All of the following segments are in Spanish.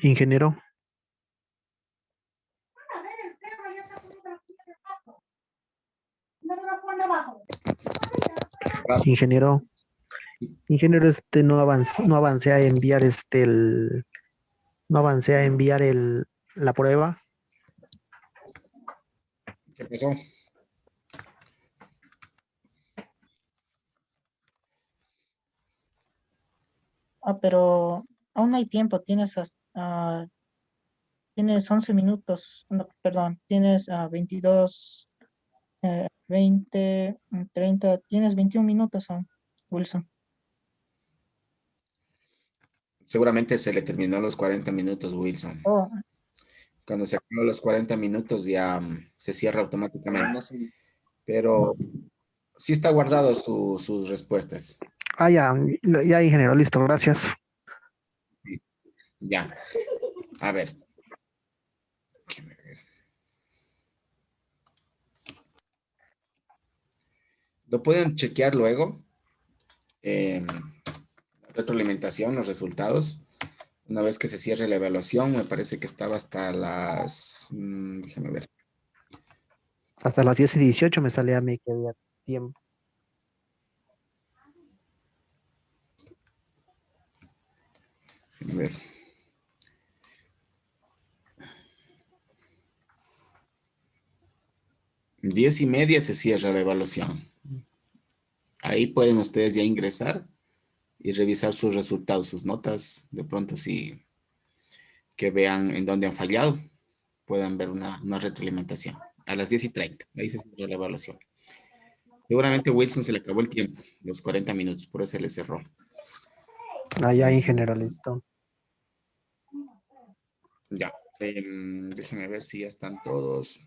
Ingeniero, ingeniero, ingeniero, no avancé a enviar no avancé a enviar la prueba. ¿Qué pasó? Pero aún hay tiempo, tienes 11 minutos, no, perdón, tienes 22, 20, 30, tienes 21 minutos aún, Wilson. Seguramente se le terminó los 40 minutos, Wilson. Oh, Cuando se acaban los 40 minutos ya se cierra automáticamente. Pero sí está guardado sus respuestas. Ah, ya, ingeniero, listo, gracias. Ya. A ver. Déjeme ver. Lo pueden chequear luego. Retroalimentación, los resultados. Una vez que se cierre la evaluación, me parece que estaba hasta las... déjame ver. Hasta las 10:18 me sale a mí que había tiempo. Déjame ver. Diez y media se cierra la evaluación. Ahí pueden ustedes ya ingresar y revisar sus resultados, sus notas, de pronto sí que vean en dónde han fallado, puedan ver una retroalimentación. A las 10:30, ahí se cierra la evaluación. Seguramente a Wilson se le acabó el tiempo, los 40 minutos, por eso se le cerró. Ah, ya, ingeniero, listo. Ya, déjenme ver si ya están todos.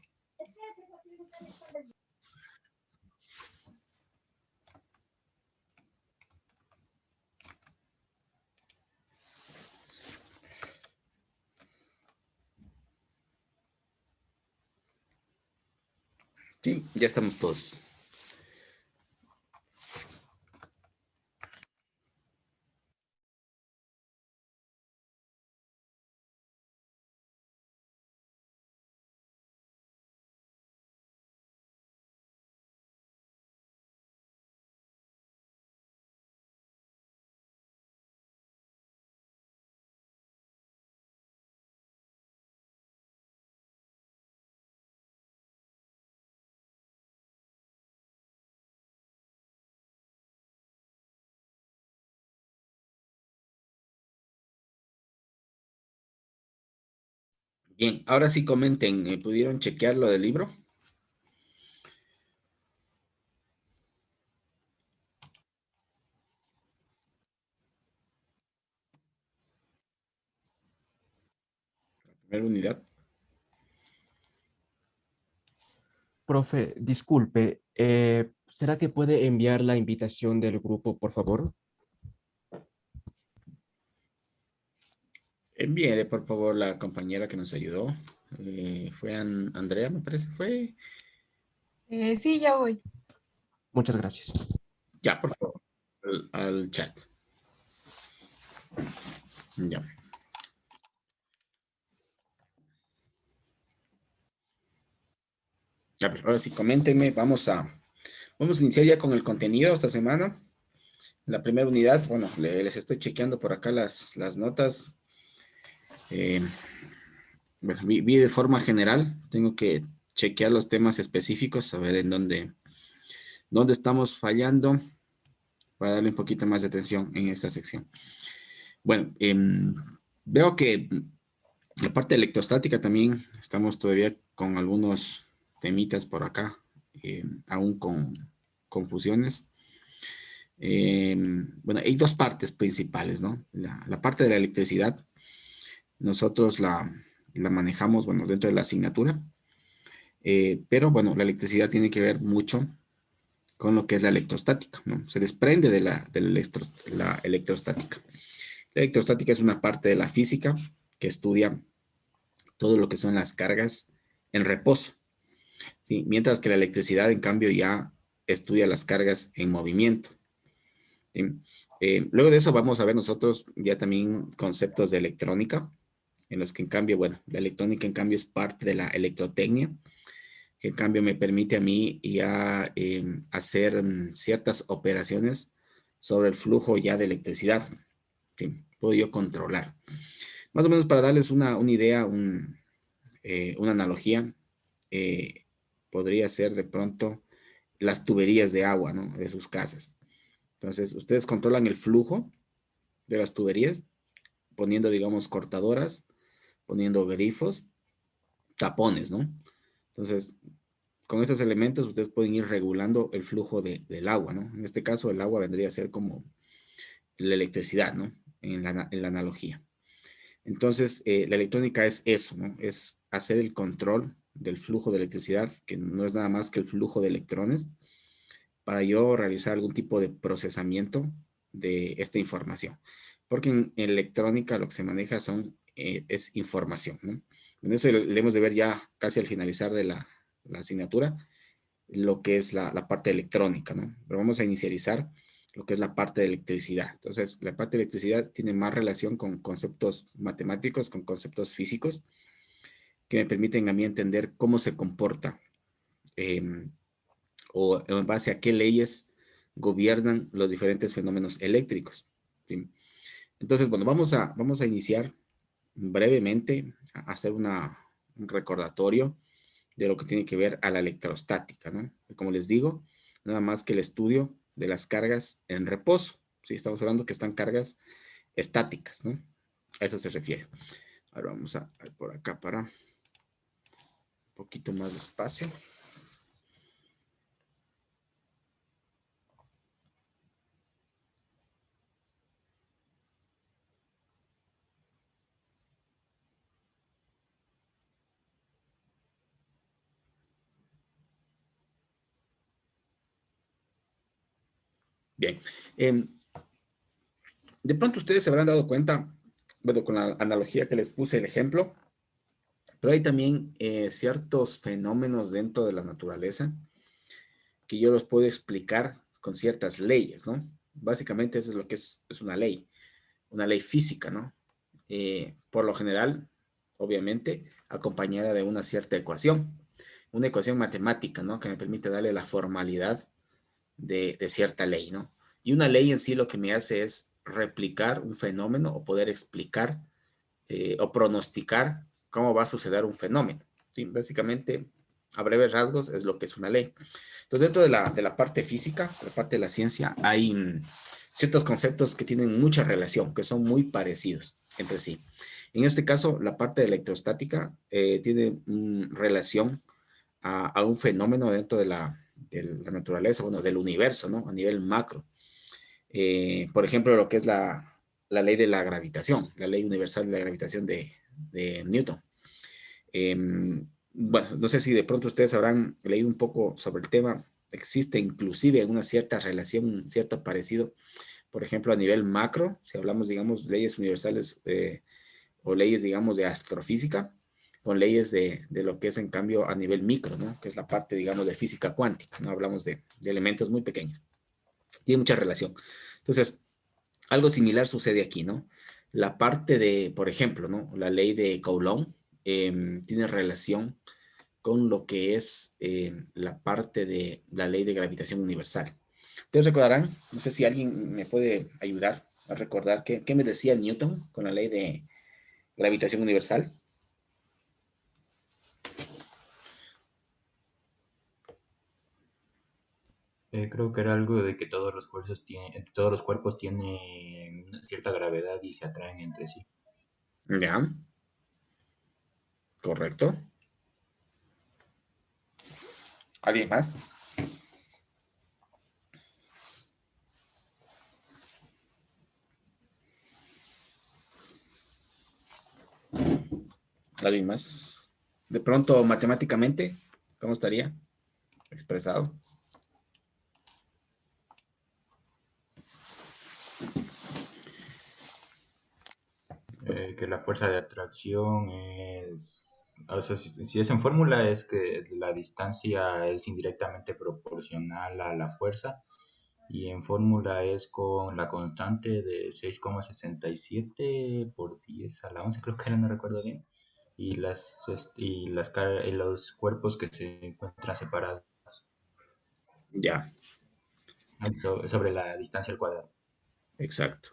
Sí, ya estamos todos. Bien, ahora sí comenten, ¿pudieron chequear lo del libro? Primera unidad. Profe, disculpe, ¿será que puede enviar la invitación del grupo, por favor? Envíele, por favor, la compañera que nos ayudó. Fue Andrea, me parece. Fue. Sí, ya voy. Muchas gracias. Ya, por favor, al chat. Ya. Ya, pero ahora sí, coméntenme. Vamos a iniciar ya con el contenido esta semana. La primera unidad, bueno, les estoy chequeando por acá las notas. Bueno, vi de forma general. Tengo que chequear los temas específicos, saber en dónde estamos fallando para darle un poquito más de atención en esta sección. Bueno, veo que la parte electrostática también estamos todavía con algunos temitas por acá, aún con confusiones. Bueno, hay dos partes principales, ¿no? La parte de la electricidad, nosotros la manejamos, bueno, dentro de la asignatura, pero bueno, la electricidad tiene que ver mucho con lo que es la electrostática, ¿no? Se desprende de la electrostática. La electrostática es una parte de la física que estudia todo lo que son las cargas en reposo, ¿sí? Mientras que la electricidad, en cambio, ya estudia las cargas en movimiento, ¿sí? Luego de eso vamos a ver nosotros ya también conceptos de electrónica, en los que en cambio, bueno, la electrónica en cambio es parte de la electrotecnia, que en cambio me permite a mí ya hacer ciertas operaciones sobre el flujo ya de electricidad, que puedo yo controlar. Más o menos para darles una idea, una analogía, podría ser de pronto las tuberías de agua, ¿no? De sus casas. Entonces, ustedes controlan el flujo de las tuberías, poniendo, digamos, cortadoras, poniendo grifos, tapones, ¿no? Entonces, con estos elementos ustedes pueden ir regulando el flujo del agua, ¿no? En este caso, el agua vendría a ser como la electricidad, ¿no? En la analogía. Entonces, la electrónica es eso, ¿no? Es hacer el control del flujo de electricidad, que no es nada más que el flujo de electrones, para yo realizar algún tipo de procesamiento de esta información. Porque en electrónica lo que se maneja es información, ¿no? En eso debemos de ver ya casi al finalizar de la asignatura, lo que es la parte electrónica, ¿no? Pero vamos a inicializar lo que es la parte de electricidad. Entonces, la parte de electricidad tiene más relación con conceptos matemáticos, con conceptos físicos, que me permiten a mí entender cómo se comporta o en base a qué leyes gobiernan los diferentes fenómenos eléctricos, ¿sí? Entonces, bueno, vamos a iniciar brevemente a hacer un recordatorio de lo que tiene que ver a la electrostática, ¿no? Como les digo, nada más que el estudio de las cargas en reposo, ¿sí? Estamos hablando que están cargas estáticas, ¿no? A eso se refiere. Ahora vamos a ver por acá para un poquito más de espacio. Bien. De pronto ustedes se habrán dado cuenta, bueno, con la analogía que les puse el ejemplo, pero hay también ciertos fenómenos dentro de la naturaleza que yo los puedo explicar con ciertas leyes, ¿no? Básicamente eso es lo que es una ley física, ¿no? Por lo general, obviamente, acompañada de una cierta ecuación, una ecuación matemática, ¿no? Que me permite darle la formalidad de cierta ley, ¿no? Y una ley en sí lo que me hace es replicar un fenómeno o poder explicar o pronosticar cómo va a suceder un fenómeno. ¿Sí? Básicamente, a breves rasgos, es lo que es una ley. Entonces, dentro de la parte física, la parte de la ciencia, hay ciertos conceptos que tienen mucha relación, que son muy parecidos entre sí. En este caso, la parte de electrostática tiene relación a un fenómeno dentro de la naturaleza, bueno, del universo, ¿no? A nivel macro. Por ejemplo, lo que es la ley de la gravitación, la ley universal de la gravitación de Newton. Bueno, no sé si de pronto ustedes habrán leído un poco sobre el tema. Existe inclusive una cierta relación, un cierto parecido, por ejemplo, a nivel macro, si hablamos, digamos, leyes universales o leyes, digamos, de astrofísica, con leyes de lo que es en cambio a nivel micro, ¿no? Que es la parte, digamos, de física cuántica, ¿no? Hablamos de elementos muy pequeños. Tiene mucha relación. Entonces, algo similar sucede aquí, ¿no? La parte de, por ejemplo, ¿no? La ley de Coulomb tiene relación con lo que es la parte de la ley de gravitación universal. Ustedes recordarán, no sé si alguien me puede ayudar a recordar qué me decía Newton con la ley de gravitación universal. Creo que era algo de que todos los cuerpos tienen una cierta gravedad y se atraen entre sí. Ya, correcto. ¿Alguien más? ¿Alguien más? De pronto, matemáticamente, ¿cómo estaría expresado? Que la fuerza de atracción o sea, si es en fórmula, es que la distancia es indirectamente proporcional a la fuerza Y en fórmula es con la constante de 6,67 por 10 a la 11, creo que era, no recuerdo bien. Y y los cuerpos que se encuentran separados Ya, sobre la distancia al cuadrado. exacto.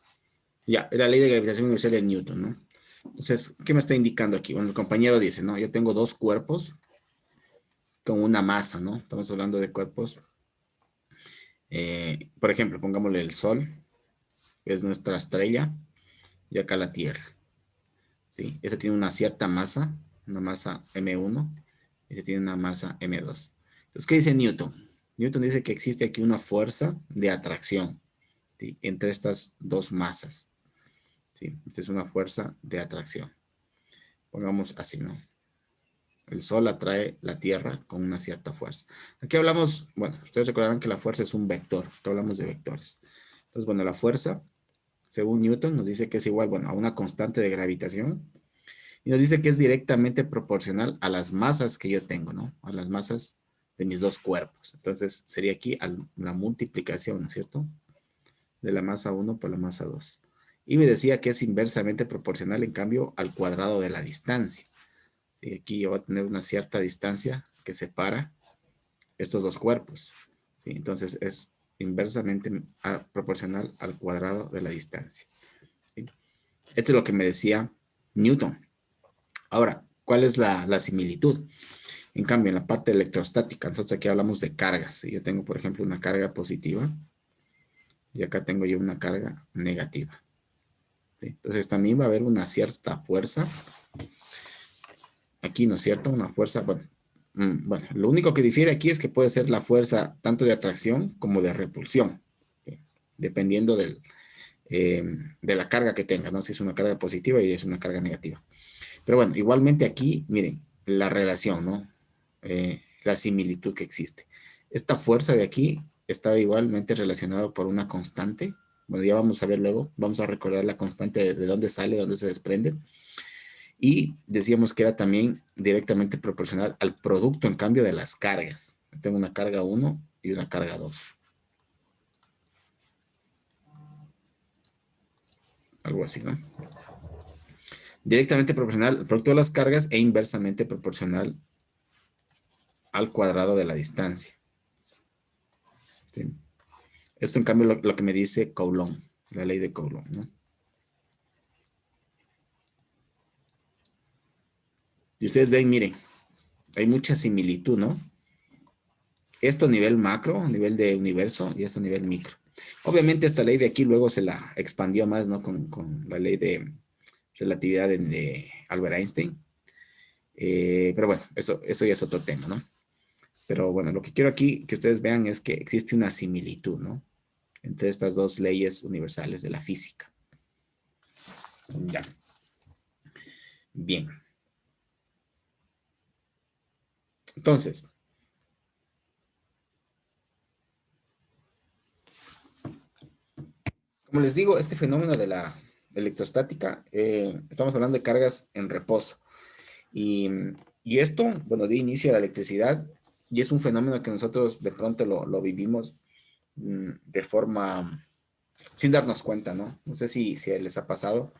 Ya, la ley de gravitación universal de Newton, ¿no? Entonces, ¿qué me está indicando aquí? Bueno, el compañero dice, ¿no? Yo tengo dos cuerpos con una masa, ¿no? Estamos hablando de cuerpos. Por ejemplo, pongámosle el Sol, que es nuestra estrella, y acá la Tierra, ¿sí? Ese tiene una cierta masa, una masa M1, y ese tiene una masa M2. Entonces, ¿qué dice Newton? Newton dice que existe aquí una fuerza de atracción, ¿sí? Entre estas dos masas, ¿sí? Esta es una fuerza de atracción. Pongamos así, ¿no? El Sol atrae la Tierra con una cierta fuerza. Aquí hablamos, bueno, ustedes recordarán que la fuerza es un vector. Aquí hablamos de vectores. Entonces, bueno, la fuerza, según Newton, nos dice que es igual, bueno, a una constante de gravitación. Y nos dice que es directamente proporcional a las masas que yo tengo, ¿no? A las masas de mis dos cuerpos. Entonces, sería aquí la multiplicación, ¿no es cierto? De la masa 1 por la masa 2. Y me decía que es inversamente proporcional, en cambio, al cuadrado de la distancia. ¿Sí? Aquí yo voy a tener una cierta distancia que separa estos dos cuerpos, ¿sí? Entonces es inversamente proporcional al cuadrado de la distancia, ¿sí? Esto es lo que me decía Newton. Ahora, ¿cuál es la similitud? En cambio, en la parte electrostática, entonces aquí hablamos de cargas, ¿sí? Yo tengo, por ejemplo, una carga positiva y acá tengo yo una carga negativa, ¿sí? Entonces también va a haber una cierta fuerza aquí, ¿no es cierto? Una fuerza, bueno, bueno, lo único que difiere aquí es que puede ser la fuerza tanto de atracción como de repulsión, ¿sí? Dependiendo de la carga que tenga, ¿no? Si es una carga positiva y es una carga negativa. Pero bueno, igualmente aquí, miren, la relación, ¿no? La similitud que existe. Esta fuerza de aquí está igualmente relacionada por una constante. Bueno, ya vamos a ver luego, vamos a recordar la constante de dónde sale, dónde se desprende. Y decíamos que era también directamente proporcional al producto en cambio de las cargas. Tengo una carga 1 y una carga 2. Algo así, ¿no? Directamente proporcional al producto de las cargas e inversamente proporcional al cuadrado de la distancia. ¿Sí? Esto en cambio lo que me dice Coulomb, la ley de Coulomb, ¿no? Y ustedes ven, miren, hay mucha similitud, ¿no? Esto a nivel macro, a nivel de universo, y esto a nivel micro. Obviamente esta ley de aquí luego se la expandió más, ¿no? Con la ley de relatividad de Albert Einstein. Pero bueno, eso ya es otro tema, ¿no? Pero bueno, lo que quiero aquí que ustedes vean es que existe una similitud, ¿no? Entre estas dos leyes universales de la física. Ya. Bien. Entonces, como les digo, este fenómeno de la electrostática, estamos hablando de cargas en reposo. Y esto, bueno, dio inicio a la electricidad y es un fenómeno que nosotros de pronto lo vivimos de forma, sin darnos cuenta, ¿no? No sé si les ha pasado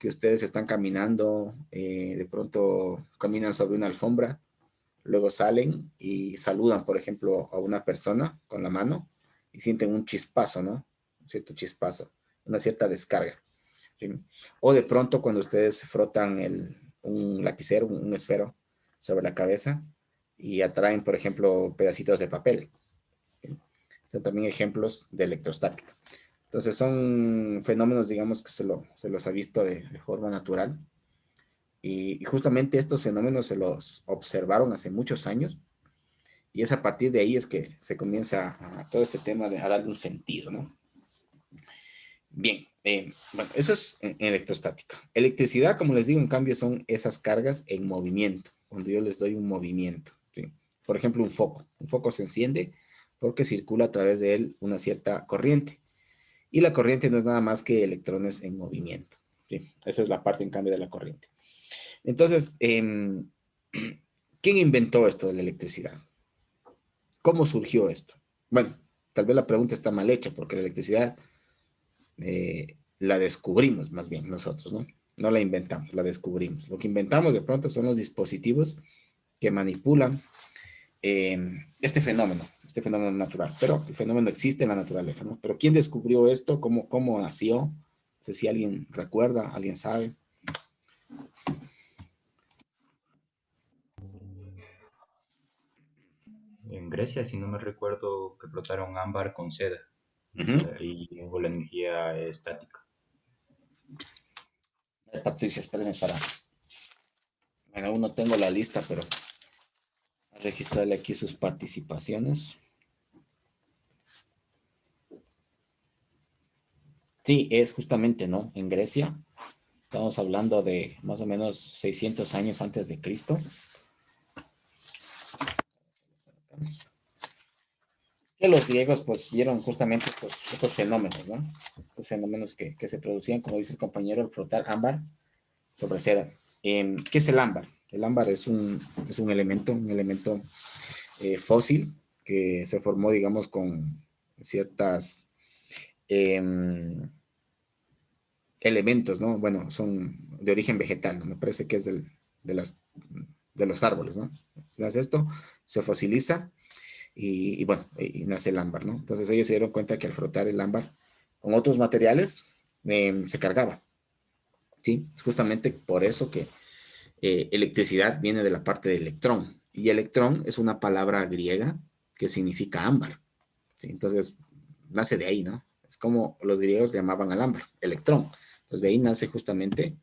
que ustedes están caminando, de pronto caminan sobre una alfombra, luego salen y saludan, por ejemplo, a una persona con la mano y sienten un chispazo, ¿no? Un cierto chispazo, una cierta descarga, ¿sí? O de pronto cuando ustedes frotan un lapicero, un esfero sobre la cabeza y atraen, por ejemplo, pedacitos de papel, ¿sí? Son también ejemplos de electrostática. Entonces son fenómenos, digamos, que se los ha visto de forma natural. Y justamente estos fenómenos se los observaron hace muchos años. Y es a partir de ahí es que se comienza a todo este tema a darle un sentido, ¿no? Bien, bueno, eso es en electrostática. Electricidad, como les digo, en cambio, son esas cargas en movimiento, cuando yo les doy un movimiento, ¿sí? Por ejemplo, un foco. Un foco se enciende porque circula a través de él una cierta corriente. Y la corriente no es nada más que electrones en movimiento, ¿sí? Esa es la parte, en cambio, de la corriente. Entonces, ¿quién inventó esto de la electricidad? ¿Cómo surgió esto? Bueno, tal vez la pregunta está mal hecha, porque la electricidad la descubrimos más bien nosotros, ¿no? No la inventamos, la descubrimos. Lo que inventamos de pronto son los dispositivos que manipulan este fenómeno natural, pero el fenómeno existe en la naturaleza, ¿no? Pero ¿quién descubrió esto? ¿Cómo nació? No sé si alguien recuerda, alguien sabe. En Grecia, si no me recuerdo, que explotaron ámbar con seda Ujú. y hubo la energía estática. Patricia, espérenme para... Bueno, aún no tengo la lista, pero voy a registrarle aquí sus participaciones. Sí, es justamente, ¿no? En Grecia. Estamos hablando de más o menos 600 años antes de Cristo. Que los griegos pues vieron justamente estos fenómenos, ¿no? Los fenómenos que se producían, como dice el compañero, el frotar ámbar sobre seda. ¿Qué es el ámbar? El ámbar es un elemento fósil que se formó, digamos, con ciertas elementos, ¿no? Bueno, son de origen vegetal, ¿no? Me parece que es de los árboles, ¿no? Hace esto, se fosiliza y bueno, y nace el ámbar, ¿no? Entonces ellos se dieron cuenta que al frotar el ámbar con otros materiales se cargaba, ¿sí? Es justamente por eso que electricidad viene de la parte de electrón, y electrón es una palabra griega que significa ámbar, ¿sí? Entonces nace de ahí, ¿no? Es como los griegos llamaban al ámbar, electrón. Entonces de ahí nace justamente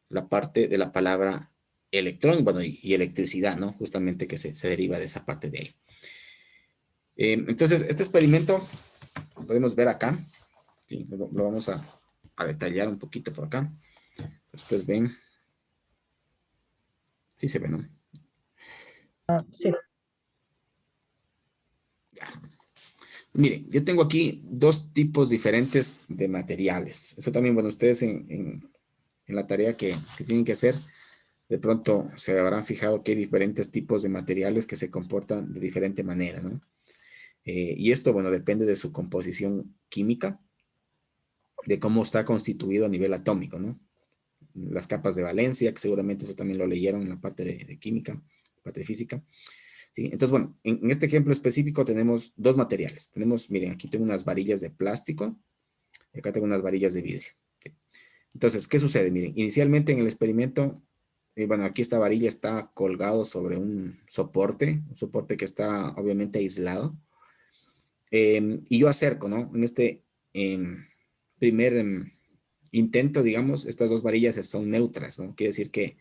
la parte de la palabra electrón, bueno, y electricidad, ¿no? Justamente que se deriva de esa parte de ahí. Entonces, este experimento podemos ver acá, ¿sí? Lo vamos a detallar un poquito por acá. Ustedes ven, sí se ve, ¿no? Sí. Miren, yo tengo aquí dos tipos diferentes de materiales. Eso también, bueno, ustedes en la tarea que tienen que hacer, de pronto se habrán fijado que hay diferentes tipos de materiales que se comportan de diferente manera, ¿no? Y esto, bueno, depende de su composición química, de cómo está constituido a nivel atómico, ¿no? Las capas de valencia, que seguramente eso también lo leyeron en la parte de química, parte de física. ¿Sí? Entonces, bueno, en este ejemplo específico tenemos dos materiales. Tenemos, miren, aquí tengo unas varillas de plástico y acá tengo unas varillas de vidrio. ¿Sí? Entonces, ¿qué sucede? Miren, inicialmente en el experimento, bueno, aquí esta varilla está colgado sobre un soporte que está obviamente aislado. Y yo acerco, ¿no? En este primer intento, digamos, estas dos varillas son neutras, ¿no? Quiere decir que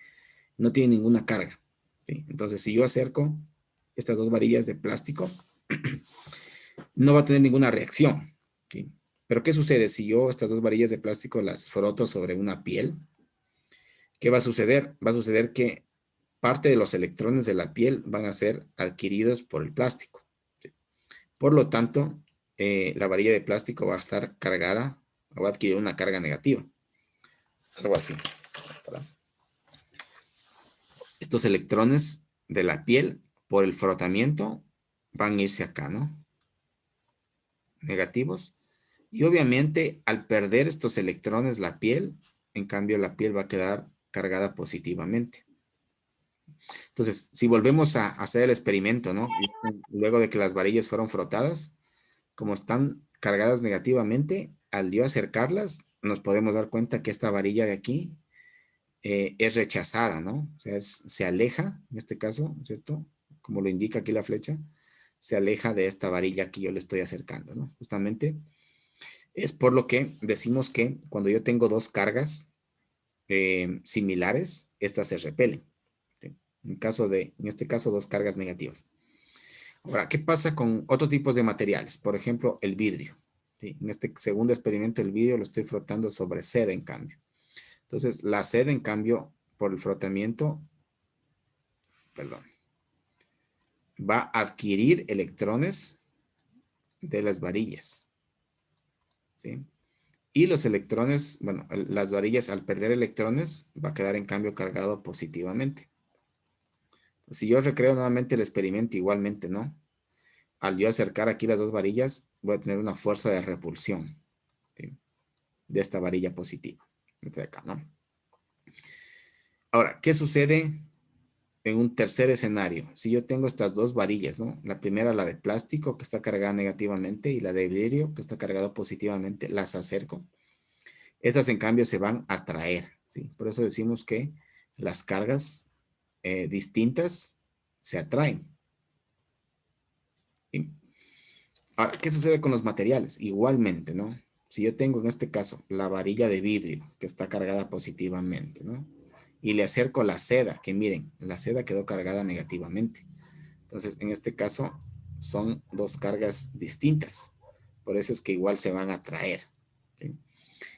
no tienen ninguna carga, ¿sí? Entonces, si yo acerco estas dos varillas de plástico, no va a tener ninguna reacción, ¿sí? Pero ¿qué sucede si yo estas dos varillas de plástico las froto sobre una piel? ¿Qué va a suceder? Va a suceder que parte de los electrones de la piel van a ser adquiridos por el plástico, ¿sí? Por lo tanto, la varilla de plástico va a estar cargada, va a adquirir una carga negativa. Algo así. Estos electrones de la piel, por el frotamiento, van a irse acá, ¿no? Negativos. Y obviamente, al perder estos electrones la piel, en cambio, la piel va a quedar cargada positivamente. Entonces, si volvemos a hacer el experimento, ¿no? Y luego de que las varillas fueron frotadas, como están cargadas negativamente, al yo acercarlas, nos podemos dar cuenta que esta varilla de aquí es rechazada, ¿no? O sea, se aleja, en este caso, ¿cierto? Como lo indica aquí la flecha, se aleja de esta varilla que yo le estoy acercando, ¿no? Justamente es por lo que decimos que cuando yo tengo dos cargas similares, estas se repelen, ¿sí? En este caso, dos cargas negativas. Ahora, ¿qué pasa con otros tipos de materiales? Por ejemplo, el vidrio, ¿sí? En este segundo experimento, el vidrio lo estoy frotando sobre seda, en cambio. Entonces, la seda, en cambio, por el frotamiento, perdón, va a adquirir electrones de las varillas, ¿sí? Y los electrones, bueno, las varillas al perder electrones, va a quedar en cambio cargado positivamente. Si yo recreo nuevamente el experimento igualmente, ¿no? al yo acercar aquí las dos varillas, voy a tener una fuerza de repulsión, ¿sí? De esta varilla positiva. Esta de acá, ¿no? Ahora, ¿qué sucede en un tercer escenario? Si yo tengo estas dos varillas, ¿no? La primera, la de plástico, que está cargada negativamente, y la de vidrio, que está cargada positivamente, las acerco. Estas, en cambio, se van a atraer, ¿sí? Por eso decimos que las cargas distintas se atraen. ¿Sí? Ahora, ¿qué sucede con los materiales? Igualmente, ¿no? Si yo tengo en este caso la varilla de vidrio que está cargada positivamente, ¿no? Y le acerco la seda, que miren, la seda quedó cargada negativamente. Entonces, en este caso, son dos cargas distintas. Por eso es que igual se van a atraer. ¿Sí?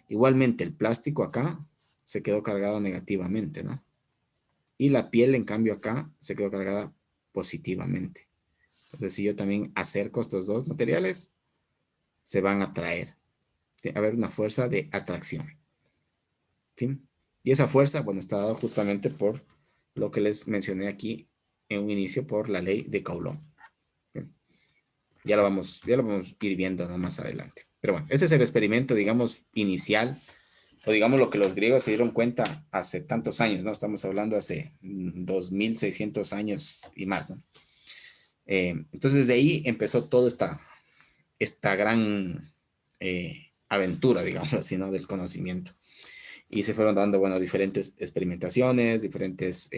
Igualmente, el plástico acá se quedó cargado negativamente, ¿no? Y la piel, en cambio, acá se quedó cargada positivamente. Entonces, si yo también acerco estos dos materiales, se van a atraer. Tiene que haber una fuerza de atracción. ¿Sí? Y esa fuerza, bueno, está dada justamente por lo que les mencioné aquí en un inicio, por la ley de Coulomb. ¿Sí? Ya lo vamos a ir viendo, ¿no? Más adelante. Pero bueno, ese es el experimento, digamos, inicial, o digamos lo que los griegos se dieron cuenta hace tantos años, ¿no? Estamos hablando hace 2600 años y más, ¿no? Entonces, de ahí empezó toda esta gran aventura, digamos así, ¿no? Del conocimiento. Y se fueron dando, bueno, diferentes experimentaciones, diferentes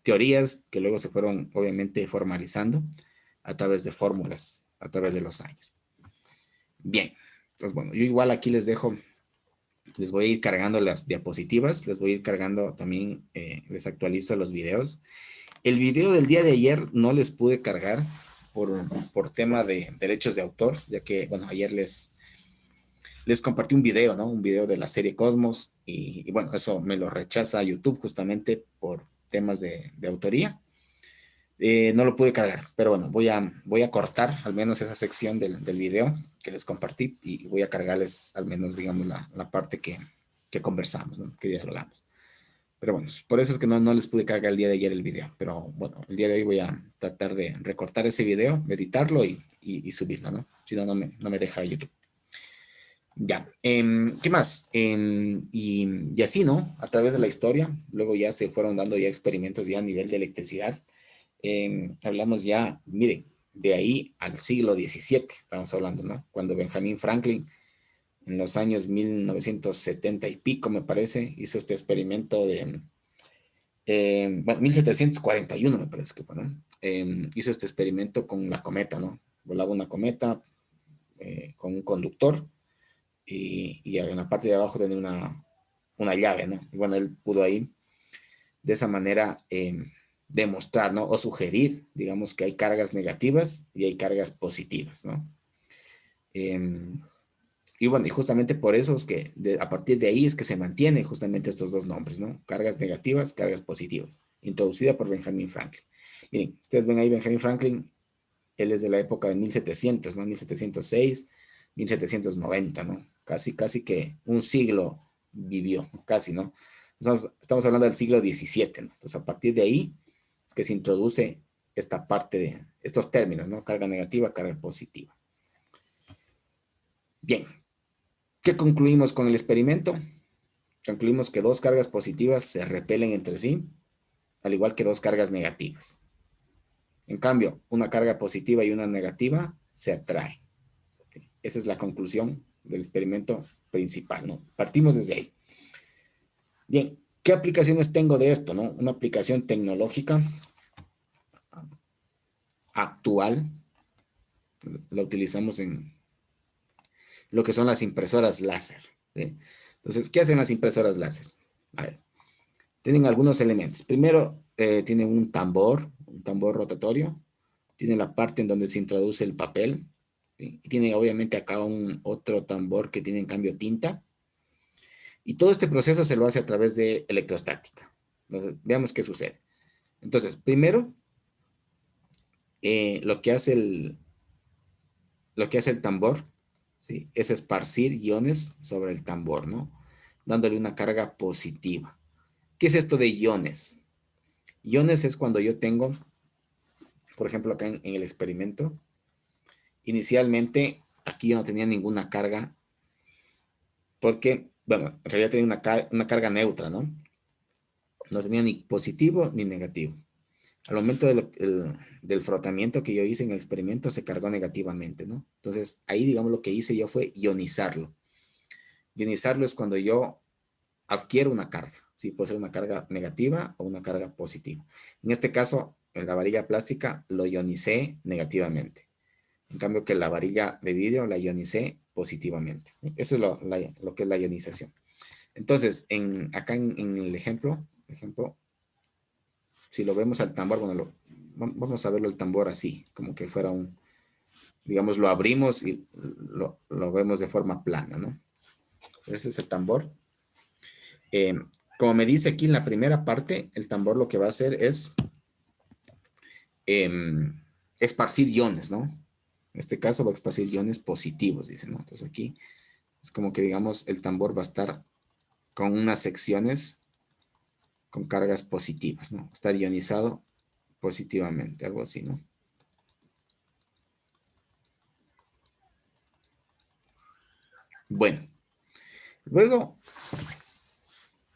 teorías que luego se fueron, obviamente, formalizando a través de fórmulas, a través de los años. Bien, pues bueno, yo igual aquí les dejo, les voy a ir cargando las diapositivas, les voy a ir cargando también, les actualizo los videos. El video del día de ayer no les pude cargar por tema de derechos de autor, ya que, bueno, ayer les compartí un video, ¿no? Un video de la serie Cosmos y bueno, eso me lo rechaza YouTube justamente por temas de autoría. No lo pude cargar, pero bueno, voy a cortar al menos esa sección del video que les compartí y voy a cargarles al menos, digamos, la parte que conversamos, ¿no? Que dialogamos. Pero bueno, por eso es que no les pude cargar el día de ayer el video. Pero bueno, el día de hoy voy a tratar de recortar ese video, editarlo y subirlo, ¿no? Si no, no me deja YouTube. Ya, ¿qué más? Y así, ¿no? A través de la historia, luego ya se fueron dando ya experimentos ya a nivel de electricidad. Hablamos ya, miren, de ahí al siglo XVII, estamos hablando, ¿no? Cuando Benjamin Franklin, en los años 1970 y pico, me parece, hizo este experimento de, bueno, 1741 me parece que fue, ¿no? Hizo este experimento con la cometa, ¿no? Volaba una cometa con un conductor y en la parte de abajo tenía una llave, ¿no? Y bueno, él pudo ahí, de esa manera, demostrar, ¿no? O sugerir, digamos, que hay cargas negativas y hay cargas positivas, ¿no? Y bueno, y justamente por eso es que a partir de ahí es que se mantienen justamente estos dos nombres, ¿no? Cargas negativas, cargas positivas, introducida por Benjamin Franklin. Miren, ustedes ven ahí Benjamin Franklin, él es de la época de 1700, ¿no? 1706, 1790, ¿no? Casi que un siglo vivió, casi, ¿no? Estamos hablando del siglo XVII, ¿no? Entonces, a partir de ahí es que se introduce esta parte de estos términos, ¿no? Carga negativa, carga positiva. Bien, ¿qué concluimos con el experimento? Concluimos que dos cargas positivas se repelen entre sí, al igual que dos cargas negativas. En cambio, una carga positiva y una negativa se atraen. Esa es la conclusión del experimento principal, ¿no? Partimos desde ahí. Bien, ¿qué aplicaciones tengo de esto, no? Una aplicación tecnológica actual, la utilizamos en lo que son las impresoras láser, ¿sí? Entonces, ¿qué hacen las impresoras láser? A ver, tienen algunos elementos. Primero, tienen un tambor rotatorio, tiene la parte en donde se introduce el papel, ¿sí? Y tiene obviamente acá otro tambor que tiene en cambio tinta. Y todo este proceso se lo hace a través de electrostática. Entonces, veamos qué sucede. Entonces, primero, lo que hace el tambor, ¿sí? Es esparcir iones sobre el tambor, ¿no? Dándole una carga positiva. ¿Qué es esto de iones? Iones es cuando yo tengo, por ejemplo, acá en el experimento, Inicialmente, aquí yo no tenía ninguna carga, porque, bueno, en realidad tenía una carga neutra, ¿no? No tenía ni positivo ni negativo. Al momento del frotamiento que yo hice en el experimento, se cargó negativamente, ¿no? Entonces, ahí, digamos, lo que hice yo fue ionizarlo. Ionizarlo es cuando yo adquiero una carga. Sí, puede ser una carga negativa o una carga positiva. En este caso, en la varilla plástica lo ionicé negativamente. En cambio que la varilla de vidrio la ionicé positivamente. Eso es lo que es la ionización. Entonces, acá en el ejemplo, si lo vemos al tambor, bueno, vamos a verlo el tambor así, como que fuera digamos, lo abrimos y lo vemos de forma plana, ¿no? Ese es el tambor. Como me dice aquí en la primera parte, el tambor lo que va a hacer es esparcir iones, ¿no? En este caso va a esparcir iones positivos, dice, ¿no? Entonces aquí es como que, digamos, el tambor va a estar con unas secciones con cargas positivas, ¿no? Estar ionizado positivamente, algo así, ¿no? Bueno, luego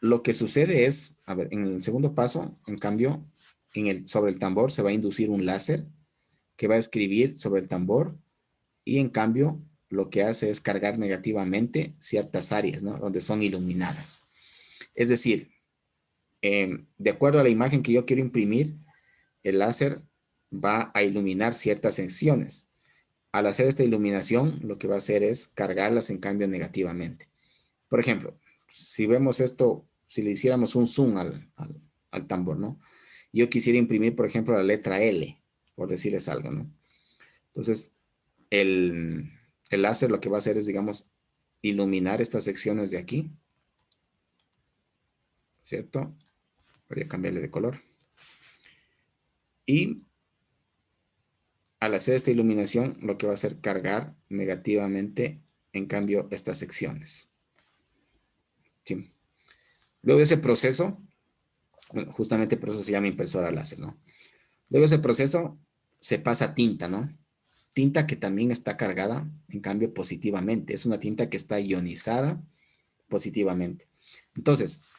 lo que sucede es, a ver, en el segundo paso, en cambio, sobre el tambor se va a inducir un láser que va a escribir sobre el tambor y en cambio lo que hace es cargar negativamente ciertas áreas, ¿no? Donde son iluminadas. Es decir, de acuerdo a la imagen que yo quiero imprimir, el láser va a iluminar ciertas secciones. Al hacer esta iluminación, lo que va a hacer es cargarlas en cambio negativamente. Por ejemplo, si vemos esto, si le hiciéramos un zoom al tambor, ¿no? Yo quisiera imprimir, por ejemplo, la letra L, por decirles algo, ¿no? Entonces, el láser lo que va a hacer es, digamos, iluminar estas secciones de aquí, ¿cierto? Voy a cambiarle de color. Y al hacer esta iluminación, lo que va a hacer cargar negativamente, en cambio, estas secciones. ¿Sí? Luego de ese proceso, bueno, justamente por eso se llama impresora láser, ¿no? Luego de ese proceso se pasa tinta, ¿no? Tinta que también está cargada, en cambio, positivamente. Es una tinta que está ionizada positivamente. Entonces,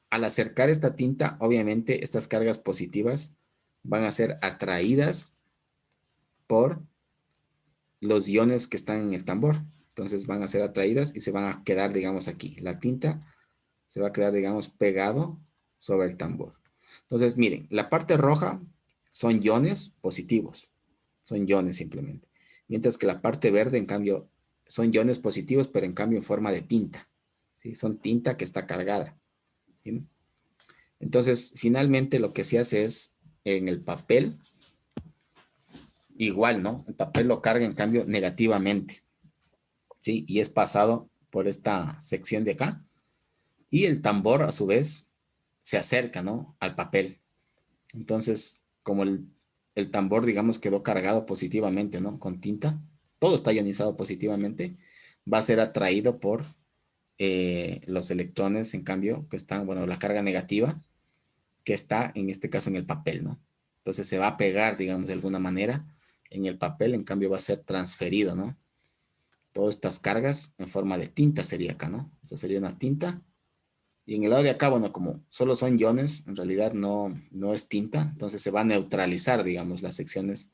al acercar esta tinta, obviamente, estas cargas positivas van a ser atraídas por los iones que están en el tambor. Entonces van a ser atraídas y se van a quedar, digamos, aquí. La tinta se va a quedar, digamos, pegado sobre el tambor. Entonces, miren, la parte roja son iones positivos. Son iones simplemente. Mientras que la parte verde, en cambio, son iones positivos, pero en cambio en forma de tinta. ¿Sí? Son tinta que está cargada. ¿Sí? Entonces, finalmente lo que se hace es, en el papel, igual, ¿no? El papel lo carga en cambio negativamente, ¿sí? Y es pasado por esta sección de acá. Y el tambor, a su vez, se acerca, ¿no? Al papel. Entonces, como el tambor, digamos, quedó cargado positivamente, ¿no? Con tinta, todo está ionizado positivamente, va a ser atraído por los electrones, en cambio, que están, bueno, la carga negativa, que está, en este caso, en el papel, ¿no? Entonces se va a pegar, digamos, de alguna manera en el papel, en cambio va a ser transferido, ¿no? Todas estas cargas en forma de tinta sería acá, ¿no? Esto sería una tinta. Y en el lado de acá, bueno, como solo son iones, en realidad no es tinta, entonces se va a neutralizar, digamos, las secciones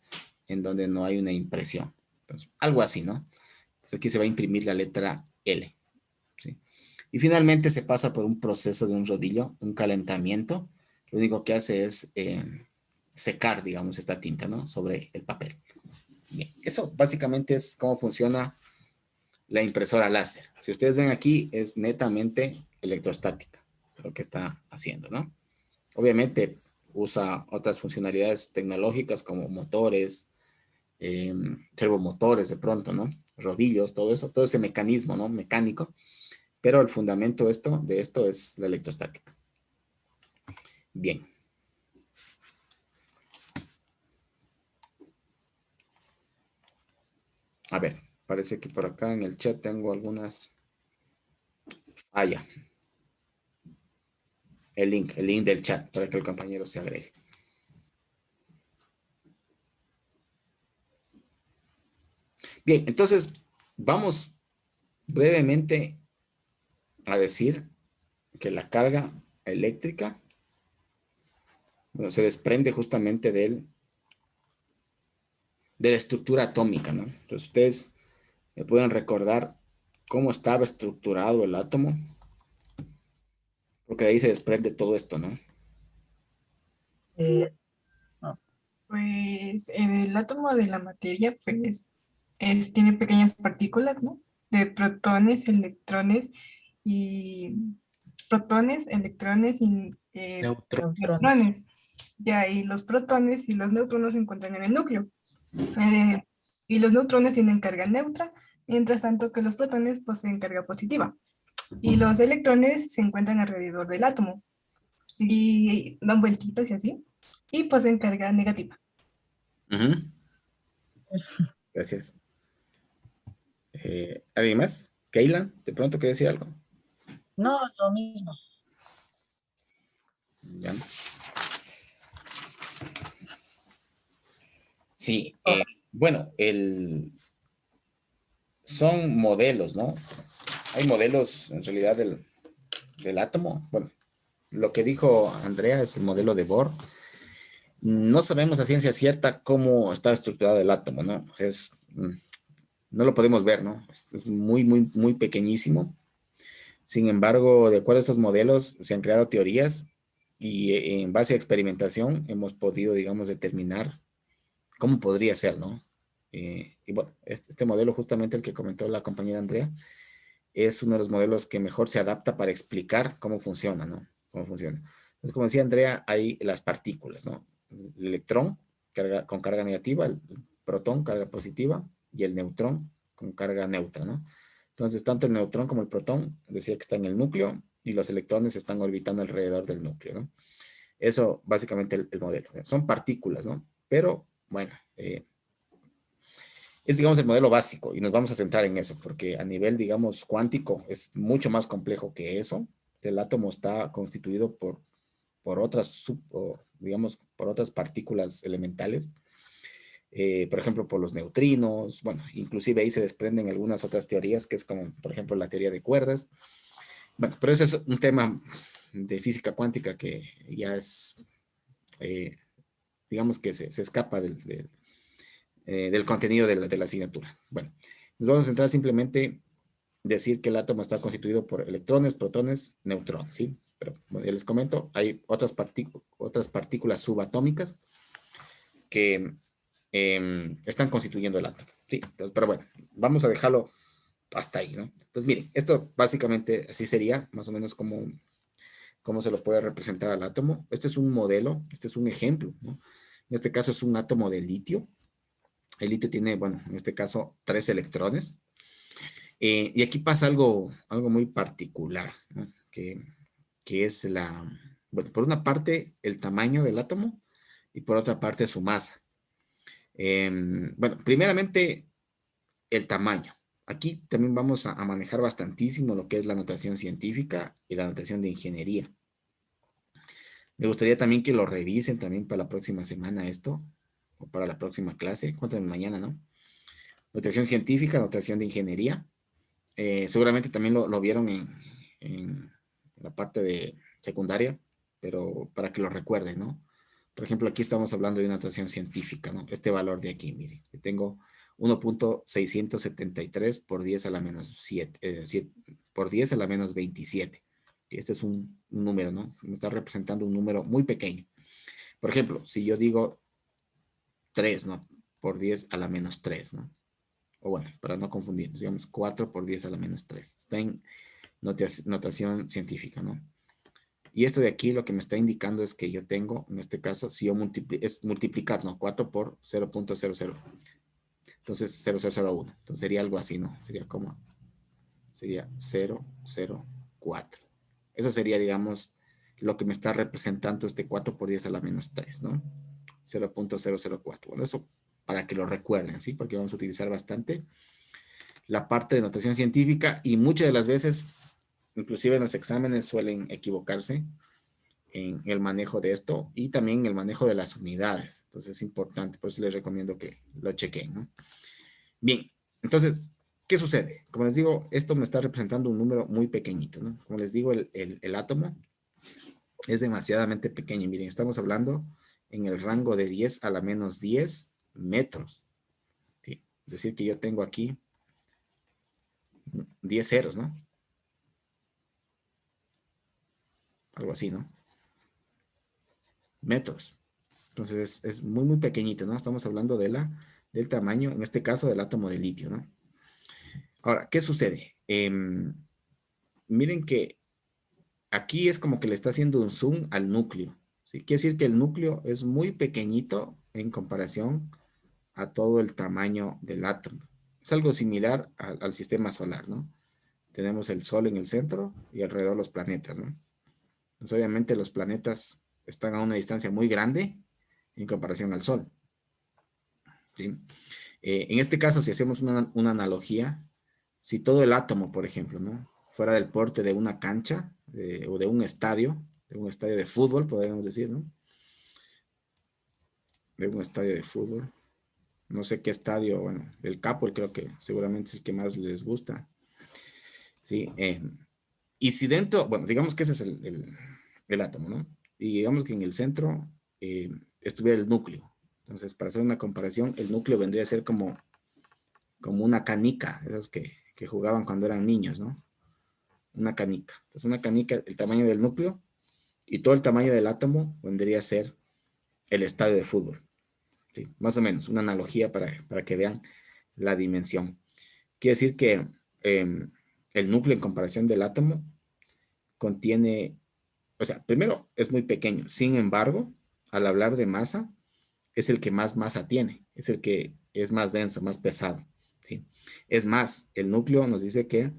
en donde no hay una impresión. Entonces, algo así, ¿no? Entonces aquí se va a imprimir la letra L, ¿sí? Y finalmente se pasa por un proceso de un rodillo, un calentamiento. Lo único que hace es secar, digamos, esta tinta, ¿no? Sobre el papel. Bien, eso básicamente es cómo funciona la impresora láser. Si ustedes ven aquí, es netamente electrostática lo que está haciendo, ¿no? Obviamente usa otras funcionalidades tecnológicas como motores, servomotores de pronto, ¿no? Rodillos, todo eso, todo ese mecanismo, ¿no? Mecánico. Pero el fundamento de esto es la electrostática. Bien. A ver, parece que por acá en el chat tengo algunas. Ah, ya. El link del chat para que el compañero se agregue. Bien, entonces vamos brevemente a decir que la carga eléctrica, bueno, se desprende justamente de la estructura atómica, ¿no? Entonces ustedes me pueden recordar cómo estaba estructurado el átomo, porque de ahí se desprende todo esto, ¿no? No, Pues en el átomo de la materia, pues tiene pequeñas partículas, ¿no? De protones, electrones y neutrones. neutrones. Ya, y los protones y los neutrones se encuentran en el núcleo. Eh, y los neutrones tienen carga neutra, mientras tanto que los protones poseen carga positiva. Y los electrones se encuentran alrededor del átomo y dan vueltitas y así, y poseen carga negativa. Ujú. Gracias. ¿Alguien más? Keila, de pronto quería decir algo. No, lo mismo. Ya. Sí, bueno, son modelos, ¿no? Hay modelos en realidad del átomo. Bueno, lo que dijo Andrea es el modelo de Bohr. No sabemos a ciencia cierta cómo está estructurado el átomo, ¿no? O sea, no lo podemos ver, ¿no? Es muy, muy, muy pequeñísimo. Sin embargo, de acuerdo a estos modelos, se han creado teorías y en base a experimentación hemos podido, digamos, determinar cómo podría ser, ¿no? Y bueno, este modelo, justamente el que comentó la compañera Andrea, es uno de los modelos que mejor se adapta para explicar cómo funciona, ¿no? Cómo funciona. Entonces, como decía Andrea, hay las partículas, ¿no? El electrón con carga negativa, el protón, carga positiva, y el neutrón con carga neutra, ¿no? Entonces, tanto el neutrón como el protón, decía que está en el núcleo, y los electrones están orbitando alrededor del núcleo, ¿no? Eso, básicamente, el modelo. Son partículas, ¿no? Pero, bueno, es, digamos, el modelo básico y nos vamos a centrar en eso, porque a nivel, digamos, cuántico es mucho más complejo que eso. El átomo está constituido por otras, digamos, por otras partículas elementales, por ejemplo, por los neutrinos, bueno, inclusive ahí se desprenden algunas otras teorías, que es como, por ejemplo, la teoría de cuerdas. Bueno, pero ese es un tema de física cuántica que ya es, digamos que se escapa del contenido de la asignatura. Bueno, nos vamos a centrar simplemente decir que el átomo está constituido por electrones, protones, neutrones, ¿sí? Pero bueno, ya les comento, hay otras partículas subatómicas que están constituyendo el átomo, ¿sí? Entonces, pero bueno, vamos a dejarlo hasta ahí, ¿no? Entonces, miren, esto básicamente así sería, más o menos cómo se lo puede representar al átomo. Este es un modelo, este es un ejemplo, ¿no? En este caso es un átomo de litio. El litio tiene, bueno, en este caso, 3 electrones. Y aquí pasa algo muy particular, ¿no? Que es bueno, por una parte, el tamaño del átomo y por otra parte, su masa. Bueno, primeramente, el tamaño. Aquí también vamos a manejar bastantísimo lo que es la notación científica y la notación de ingeniería. Me gustaría también que lo revisen también para la próxima semana esto, o para la próxima clase, cuéntame mañana, ¿no? Notación científica, notación de ingeniería. Seguramente también lo vieron en la parte de secundaria, pero para que lo recuerden, ¿no? Por ejemplo, aquí estamos hablando de una notación científica, ¿no? Este valor de aquí, mire, que tengo 1.673 por 10 a la menos 7, por 10 a la menos 27. Este es un número, ¿no? Me está representando un número muy pequeño. Por ejemplo, si yo digo 3, ¿no? Por 10 a la menos 3, ¿no? O bueno, para no confundir, digamos 4 por 10 a la menos 3. Está en notación científica, ¿no? Y esto de aquí lo que me está indicando es que yo tengo, en este caso, si yo es multiplicar, ¿no? 4 por 0.00. Entonces 0001. Entonces sería algo así, ¿no? Sería 004. Eso sería, digamos, lo que me está representando este 4 por 10 a la menos 3, ¿no? 0.004. Bueno, eso para que lo recuerden, ¿sí? Porque vamos a utilizar bastante la parte de notación científica y muchas de las veces, inclusive en los exámenes suelen equivocarse en el manejo de esto y también en el manejo de las unidades. Entonces es importante, por eso les recomiendo que lo chequen, ¿no? Bien, Entonces, ¿qué sucede? Como les digo, esto me está representando un número muy pequeñito, ¿no? Como les digo, el átomo es demasiadamente pequeño. Miren, estamos hablando en el rango de 10 a la menos 10 metros. ¿Sí? Es decir, que yo tengo aquí 10 ceros, ¿no? Algo así, ¿no? Metros. Entonces es muy, muy pequeñito, ¿no? Estamos hablando de del tamaño, en este caso, del átomo de litio, ¿no? Ahora, ¿qué sucede? Miren que aquí es como que le está haciendo un zoom al núcleo, ¿sí? Quiere decir que el núcleo es muy pequeñito en comparación a todo el tamaño del átomo. Es algo similar al sistema solar, ¿no? Tenemos el Sol en el centro y alrededor los planetas, ¿no? Entonces, obviamente los planetas están a una distancia muy grande en comparación al Sol, ¿sí? En este caso, si hacemos una analogía, si todo el átomo, por ejemplo, ¿no? Fuera del porte de una cancha o de un estadio de fútbol, podríamos decir, ¿no? De un estadio de fútbol. No sé qué estadio, bueno, el Capo, creo que seguramente es el que más les gusta. ¿Sí? Y si dentro, bueno, digamos que ese es el átomo, ¿no? Y digamos que en el centro estuviera el núcleo. Entonces, para hacer una comparación, el núcleo vendría a ser como una canica, esas que jugaban cuando eran niños, ¿no? Una canica. Entonces, una canica, el tamaño del núcleo y todo el tamaño del átomo vendría a ser el estadio de fútbol. ¿Sí? Más o menos, una analogía para que vean la dimensión. Quiere decir que el núcleo en comparación del átomo contiene, o sea, primero es muy pequeño. Sin embargo, al hablar de masa, es el que más masa tiene, es el que es más denso, más pesado. ¿Sí? Es más, el núcleo nos dice que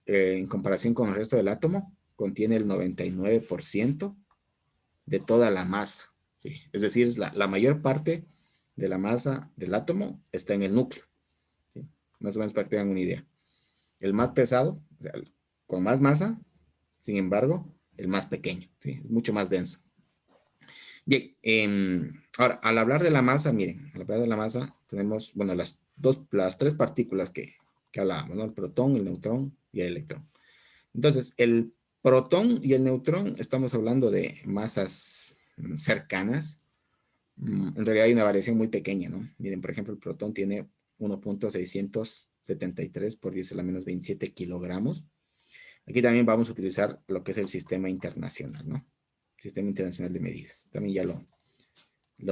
en comparación con el resto del átomo, contiene el 99% de toda la masa. ¿Sí? Es decir, la mayor parte de la masa del átomo está en el núcleo. ¿Sí? Más o menos para que tengan una idea. El más pesado, o sea, con más masa, sin embargo, el más pequeño. ¿Sí? Es mucho más denso. Bien, ahora, al hablar de la masa, miren, al hablar de la masa, tenemos, bueno, las tres partículas que hablábamos, ¿no? El protón, el neutrón y el electrón. Entonces, el protón y el neutrón, estamos hablando de masas cercanas. En realidad hay una variación muy pequeña, ¿no? Miren, por ejemplo, el protón tiene 1.673 por 10 a la menos 27 kilogramos. Aquí también vamos a utilizar lo que es el sistema internacional, ¿no? Sistema Internacional de Medidas. También ya lo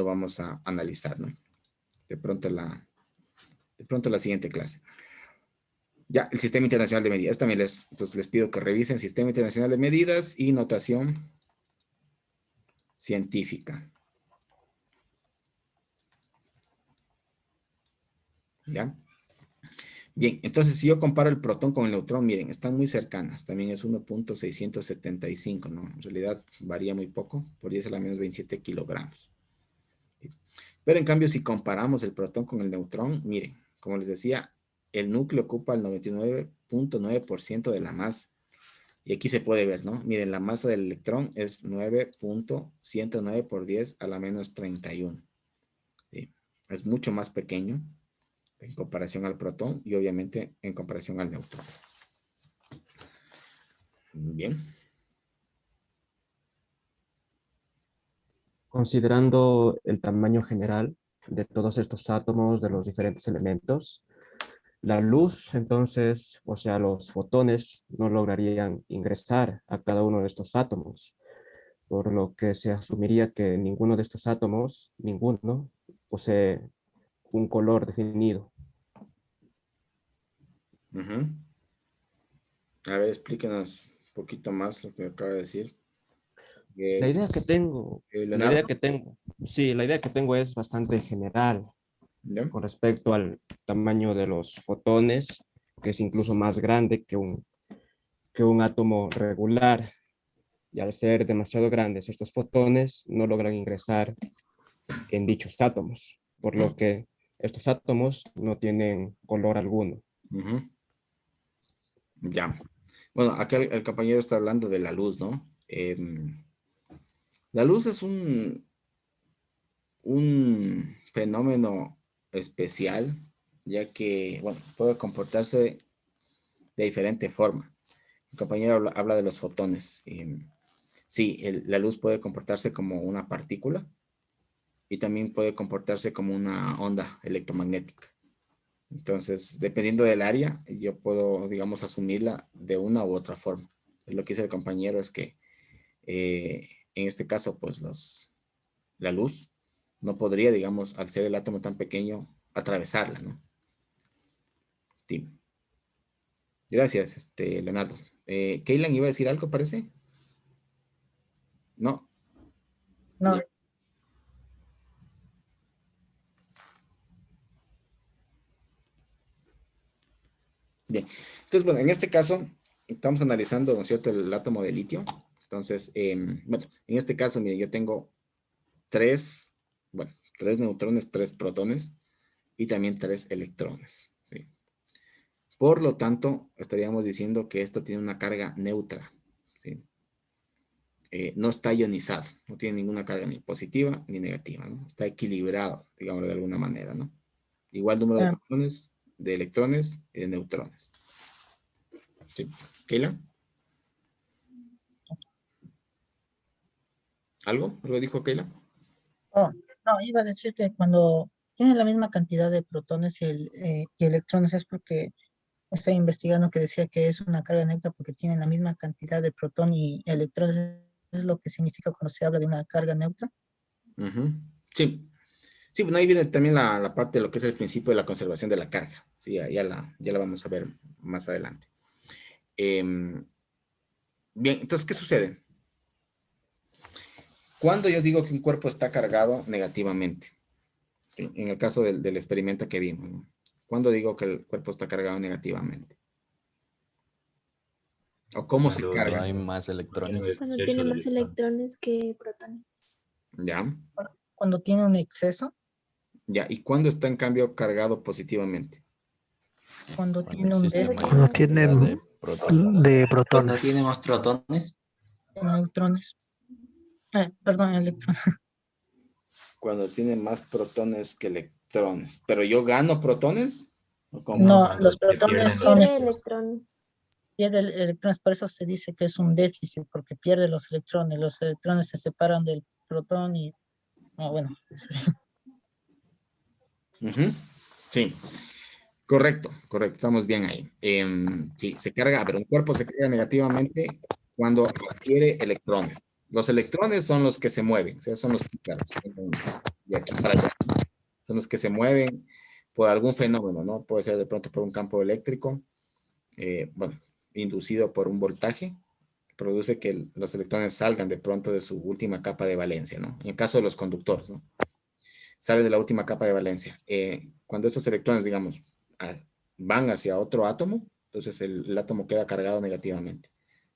vamos a analizar, ¿no? De pronto la siguiente clase. Ya, el Sistema Internacional de Medidas. También les pido que revisen Sistema Internacional de Medidas y notación científica. ¿Ya? Bien, entonces si yo comparo el protón con el neutrón, miren, están muy cercanas. También es 1.675, ¿no? En realidad varía muy poco, por 10 a la menos 27 kilogramos. Pero en cambio, si comparamos el protón con el neutrón, miren, como les decía, el núcleo ocupa el 99.9% de la masa. Y aquí se puede ver, ¿no? Miren, la masa del electrón es 9.109 por 10 a la menos 31. ¿Sí? Es mucho más pequeño en comparación al protón y obviamente en comparación al neutrón. Bien. Considerando el tamaño general de todos estos átomos, de los diferentes elementos, la luz, entonces, o sea, los fotones no lograrían ingresar a cada uno de estos átomos, por lo que se asumiría que ninguno de estos átomos, ninguno, posee un color definido. A ver, explíquenos un poquito más lo que acaba de decir. La idea que tengo, Leonardo. sí, la idea que tengo es bastante general ¿Ya? con respecto al tamaño de los fotones, que es incluso más grande que un átomo regular. Y al ser demasiado grandes, estos fotones no logran ingresar en dichos átomos, por lo que estos átomos no tienen color alguno. Ya. Bueno, acá el compañero está hablando de la luz, ¿no? La luz es un fenómeno especial ya que, bueno, puede comportarse de diferente forma. El compañero habla de los fotones. Sí, la luz puede comportarse como una partícula y también puede comportarse como una onda electromagnética. Entonces, dependiendo del área, yo puedo, digamos, asumirla de una u otra forma. Lo que dice el compañero es que en este caso, pues la luz no podría, digamos, al ser el átomo tan pequeño, atravesarla, ¿no? Sí. Gracias, Leonardo. Keylan iba a decir algo, parece. No. No, Ya. Bien. Entonces, bueno, en este caso, estamos analizando, ¿no es cierto?, el átomo de litio. Entonces, bueno, en este caso, miren, yo tengo tres neutrones, 3 protones y también 3 electrones. ¿Sí? Por lo tanto, estaríamos diciendo que esto tiene una carga neutra. ¿Sí? No está ionizado, no tiene ninguna carga ni positiva ni negativa, ¿no? Está equilibrado, digámoslo de alguna manera, ¿no? Igual número de ah, protones, de electrones y de neutrones. ¿Sí? ¿Keila? ¿Algo? ¿Algo dijo Keila? oh, no, iba a decir que cuando tienen la misma cantidad de protones y electrones es porque estoy investigando que decía que es una carga neutra porque tienen la misma cantidad de protón y electrones. Es lo que significa cuando se habla de una carga neutra. Uh-huh. Sí. Sí, bueno, ahí viene también la parte de lo que es el principio de la conservación de la carga. Sí, ya la vamos a ver más adelante. Bien, entonces, ¿qué sucede? Cuando yo digo que un cuerpo está cargado negativamente, ¿sí? En el caso del experimento que vimos, ¿no? Cuando digo que el cuerpo está cargado negativamente, o cómo se Cuando carga, hay más electrones. Cuando Exceso tiene de más electrones. electrones que protones. ¿ya? Cuando tiene un exceso, ¿Ya? ¿Y cuándo está en cambio cargado positivamente? cuando Cuando tiene un existe Cuando déficit tiene Cuando más tiene cantidad de protones. de Cuando tiene protones. más protones. de neutrones. Perdón, electrones. Cuando tiene más protones que electrones. ¿Pero yo gano protones? ¿O cómo? No, Cuando los se protones pierden son pierde electrones. electrones. pierde electrones, por eso se dice que es un déficit, porque pierde los electrones. Los electrones se separan del protón y, bueno, Ujú. Sí, correcto, correcto, estamos bien ahí. Sí, se carga, pero un cuerpo se carga negativamente cuando adquiere electrones. Los electrones son los que se mueven, o sea, son los pícaros, de aquí para allá. Son los que se mueven por algún fenómeno, ¿no? Puede ser de pronto por un campo eléctrico, bueno, inducido por un voltaje, produce que los electrones salgan de pronto de su última capa de valencia, ¿no? En el caso de los conductores, ¿no? Sale de la última capa de valencia. Cuando estos electrones, digamos, van hacia otro átomo, entonces el átomo queda cargado negativamente.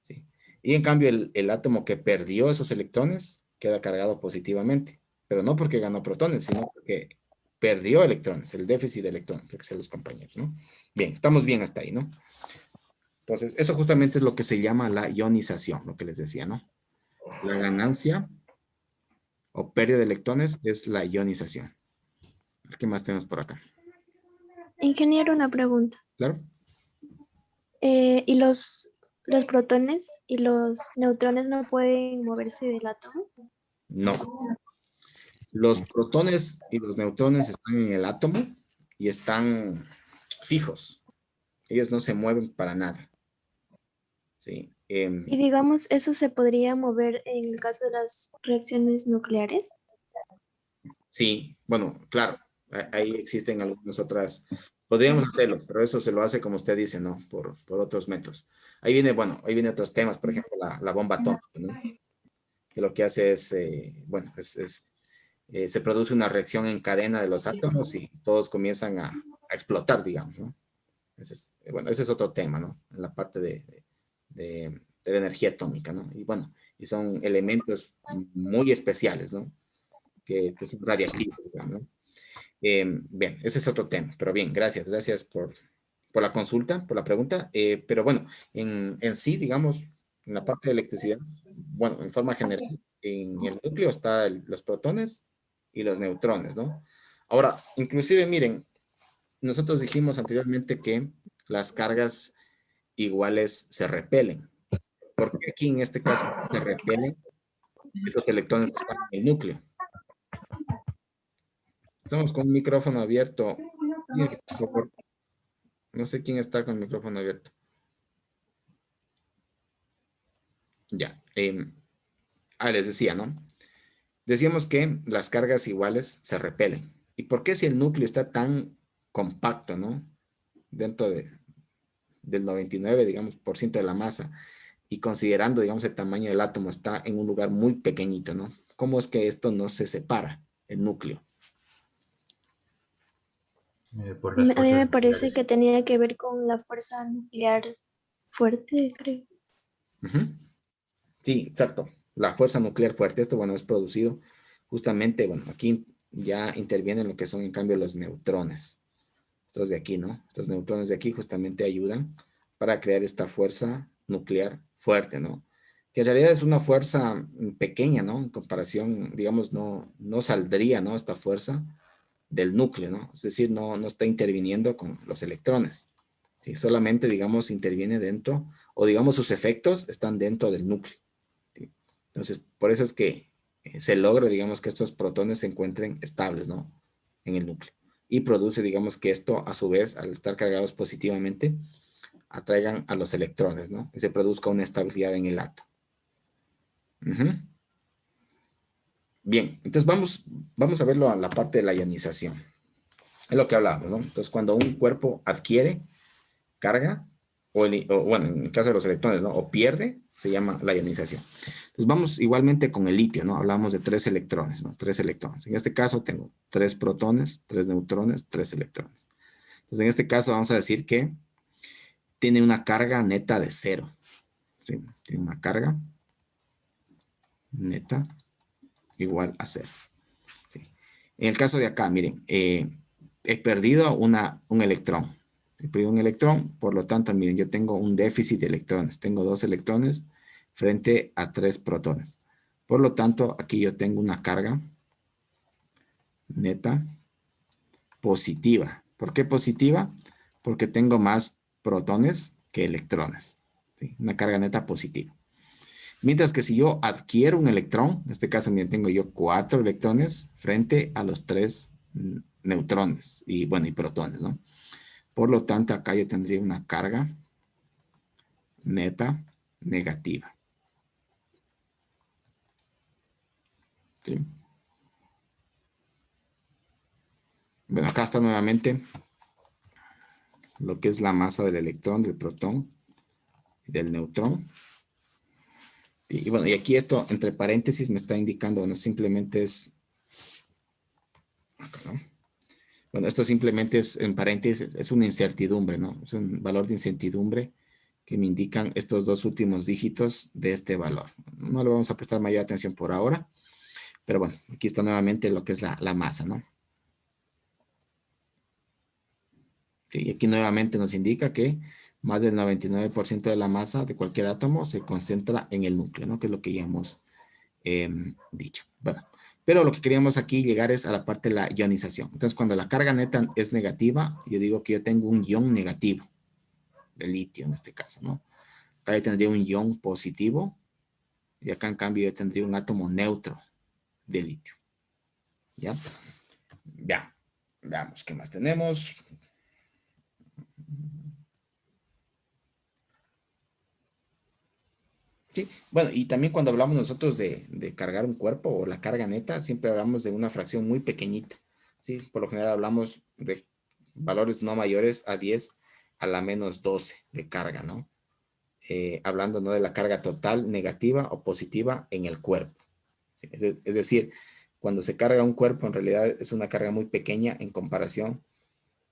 ¿Sí? Y en cambio, el átomo que perdió esos electrones queda cargado positivamente, pero no porque ganó protones, sino porque perdió electrones, el déficit de electrones, que sean los compañeros, ¿no? Bien, estamos bien hasta ahí, ¿no? Entonces, eso justamente es lo que se llama la ionización, lo que les decía, ¿no? La ganancia o pérdida de electrones es la ionización. ¿Qué más tenemos por acá? Ingeniero, una pregunta. ¿Claro? ¿Y los protones y los neutrones no pueden moverse del átomo? No. Los protones y los neutrones están en el átomo y están fijos. Ellos no se mueven para nada. ¿Sí? Y digamos, ¿eso se podría mover en el caso de las reacciones nucleares? Sí, bueno, claro. Ahí existen algunas otras. Podríamos hacerlo, pero eso se lo hace como usted dice, ¿no? Por otros métodos. Ahí viene, bueno, ahí vienen otros temas, por ejemplo, la bomba atómica, ¿no? Que lo que hace es, bueno, se produce una reacción en cadena de los átomos y todos comienzan a explotar, digamos, ¿no? Bueno, ese es otro tema, ¿no? En la parte de la energía atómica, ¿no? Y bueno, y son elementos muy especiales, ¿no? Que son radiactivos, digamos, ¿no? Bien, ese es otro tema, pero bien, gracias por la consulta, por la pregunta, pero bueno, en sí, digamos, en la parte de electricidad, bueno, en forma general, en el núcleo están los protones y los neutrones, ¿no? Ahora, inclusive, miren, nosotros dijimos anteriormente que las cargas iguales se repelen. Porque aquí en este caso se repelen estos electrones que están en el núcleo. Estamos con un micrófono abierto. Bien, por favor. No sé quién está con el micrófono abierto. Ya. Les decía, ¿no? Decíamos que las cargas iguales se repelen. ¿Y por qué si el núcleo está tan compacto, ¿no? Dentro del 99, digamos, por ciento de la masa, y considerando, digamos, el tamaño del átomo está en un lugar muy pequeñito, ¿no? ¿Cómo es que esto no se separa, el núcleo? Por las A mí me fuerzas parece nucleares. que tenía que ver con la fuerza nuclear fuerte, creo. Ujú. Sí, exacto. La fuerza nuclear fuerte, esto, bueno, es producido justamente, bueno, aquí ya intervienen lo que son, en cambio, los neutrones. Estos de aquí, ¿no? Estos neutrones de aquí justamente ayudan para crear esta fuerza nuclear fuerte, ¿no? Que en realidad es una fuerza pequeña, ¿no? En comparación, digamos, no saldría, ¿no? Esta fuerza del núcleo, ¿no? Es decir, no está interviniendo con los electrones. ¿Sí? Solamente, digamos, interviene dentro, o digamos, sus efectos están dentro del núcleo. ¿Sí? Entonces, por eso es que se logra, digamos, que estos protones se encuentren estables, ¿no? En el núcleo. Y produce, digamos, que esto, a su vez, al estar cargados positivamente, atraigan a los electrones, ¿no? Y se produzca una estabilidad en el átomo. Bien, entonces vamos a verlo a la parte de la ionización. Es lo que hablábamos, ¿no? Entonces, cuando un cuerpo adquiere carga, o bueno, en el caso de los electrones, ¿no? O pierde, se llama la ionización. Entonces, vamos igualmente con el litio, ¿no? Hablamos de 3 electrones, ¿no? 3 electrones. En este caso tengo 3 protones, 3 neutrones, 3 electrones. Entonces, en este caso vamos a decir que tiene una carga neta de 0. ¿Sí? Tiene una carga neta igual a 0. ¿Sí? En el caso de acá, miren, he perdido un electrón. He perdido un electrón, por lo tanto, miren, yo tengo un déficit de electrones. Tengo 2 electrones frente a 3 protones. Por lo tanto, aquí yo tengo una carga neta positiva. ¿Por qué positiva? Porque tengo más protones que electrones. ¿Sí? Una carga neta positiva. Mientras que si yo adquiero un electrón, en este caso miren, tengo yo 4 electrones frente a los 3 neutrones y, bueno, y protones, ¿no? Por lo tanto, acá yo tendría una carga neta negativa. ¿Sí? Bueno, acá está nuevamente lo que es la masa del electrón, del protón y del neutrón. Y bueno, y aquí esto entre paréntesis me está indicando, bueno, simplemente es... Acá, ¿no? Bueno, esto simplemente es, en paréntesis, es una incertidumbre, ¿no? Es un valor de incertidumbre que me indican estos 2 últimos dígitos de este valor. No le vamos a prestar mayor atención por ahora, pero bueno, aquí está nuevamente lo que es la masa, ¿no? Sí, y aquí nuevamente nos indica que más del 99% de la masa de cualquier átomo se concentra en el núcleo, ¿no? Que es lo que ya hemos dicho. Bueno, pero lo que queríamos aquí llegar es a la parte de la ionización. Entonces, cuando la carga neta es negativa, yo digo que yo tengo un ion negativo de litio en este caso, ¿no? Acá yo tendría un ion positivo y acá en cambio yo tendría un átomo neutro de litio. ¿Ya? Ya. Veamos qué más tenemos. Sí, bueno, y también cuando hablamos nosotros de cargar un cuerpo o la carga neta, siempre hablamos de una fracción muy pequeñita, ¿sí? Por lo general hablamos de valores no mayores a 10 a la menos 12 de carga, ¿no? Hablando no de la carga total negativa o positiva en el cuerpo. ¿Sí? Es decir, cuando se carga un cuerpo, en realidad es una carga muy pequeña en comparación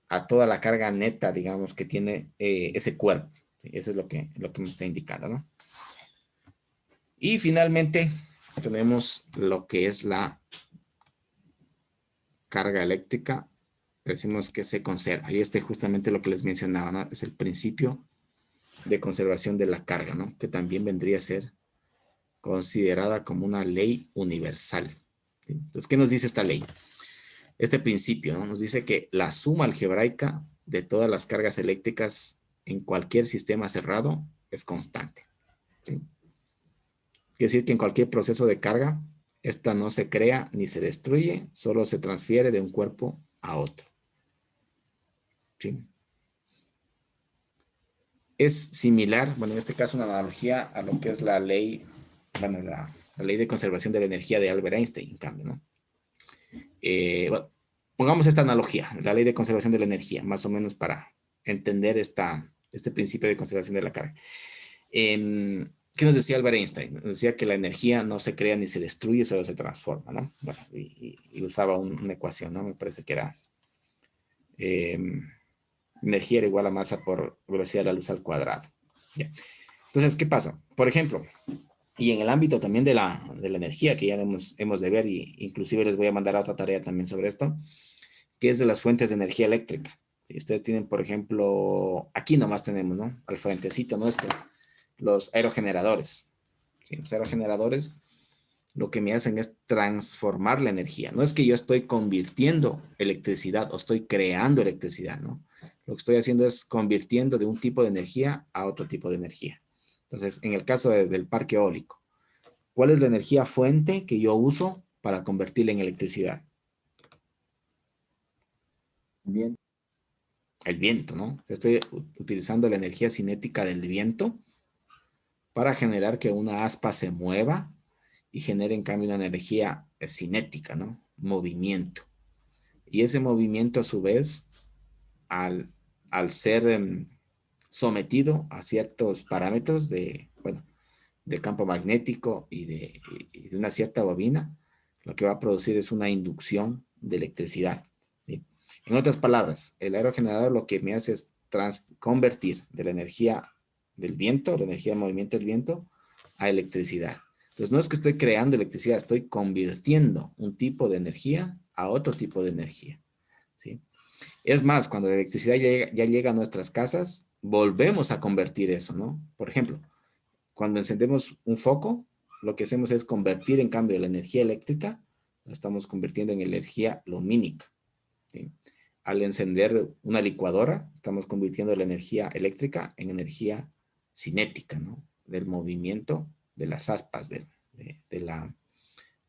a toda la carga neta, digamos, que tiene ese cuerpo. ¿Sí? Eso es lo que me está indicando, ¿no? Y finalmente tenemos lo que es la carga eléctrica. Decimos que se conserva. Y justamente lo que les mencionaba, ¿no? Es el principio de conservación de la carga, ¿no? Que también vendría a ser considerada como una ley universal. ¿Sí? Entonces, ¿qué nos dice esta ley? este principio, ¿no? Nos dice que la suma algebraica de todas las cargas eléctricas en cualquier sistema cerrado es constante. ¿Sí? Quiere decir que en cualquier proceso de carga, esta no se crea ni se destruye, solo se transfiere de un cuerpo a otro. ¿Sí? Es similar, bueno, en este caso una analogía a lo que es la ley, bueno, la ley de conservación de la energía de Albert Einstein, en cambio, ¿no? Bueno, pongamos esta analogía, la ley de conservación de la energía, más o menos para entender este principio de conservación de la carga. ¿Qué nos decía Albert Einstein? Nos decía que la energía no se crea ni se destruye, solo se transforma, ¿no? Bueno, y usaba una ecuación, ¿no? Me parece que era energía era igual a masa por velocidad de la luz al cuadrado. ¿Ya? Entonces, ¿qué pasa? Por ejemplo, y en el ámbito también de la energía, que ya hemos de ver, y inclusive les voy a mandar otra tarea también sobre esto, que es de las fuentes de energía eléctrica. Y ustedes tienen, por ejemplo, aquí nomás tenemos, ¿no? Al frentecito nuestro, los aerogeneradores. ¿Sí? Los aerogeneradores lo que me hacen es transformar la energía. No es que yo estoy convirtiendo electricidad o estoy creando electricidad, ¿no? Lo que estoy haciendo es convirtiendo de un tipo de energía a otro tipo de energía. Entonces, en el caso del parque eólico, ¿cuál es la energía fuente que yo uso para convertirla en electricidad? Bien. El viento, ¿no? Estoy utilizando la energía cinética del viento para generar que una aspa se mueva y genere en cambio una energía cinética, ¿no? Movimiento. Y ese movimiento a su vez, al ser sometido a ciertos parámetros de, bueno, de campo magnético y de una cierta bobina, lo que va a producir es una inducción de electricidad. ¿Sí? En otras palabras, el aerogenerador lo que me hace es convertir de la energía del viento, la energía de movimiento del viento, a electricidad. Entonces no es que estoy creando electricidad, estoy convirtiendo un tipo de energía a otro tipo de energía. ¿Sí? Es más, cuando la electricidad ya llega a nuestras casas, volvemos a convertir eso, ¿no? Por ejemplo, cuando encendemos un foco, lo que hacemos es convertir en cambio la energía eléctrica, la estamos convirtiendo en energía lumínica. ¿Sí? Al encender una licuadora, estamos convirtiendo la energía eléctrica en energía cinética, ¿no? Del movimiento de las aspas de la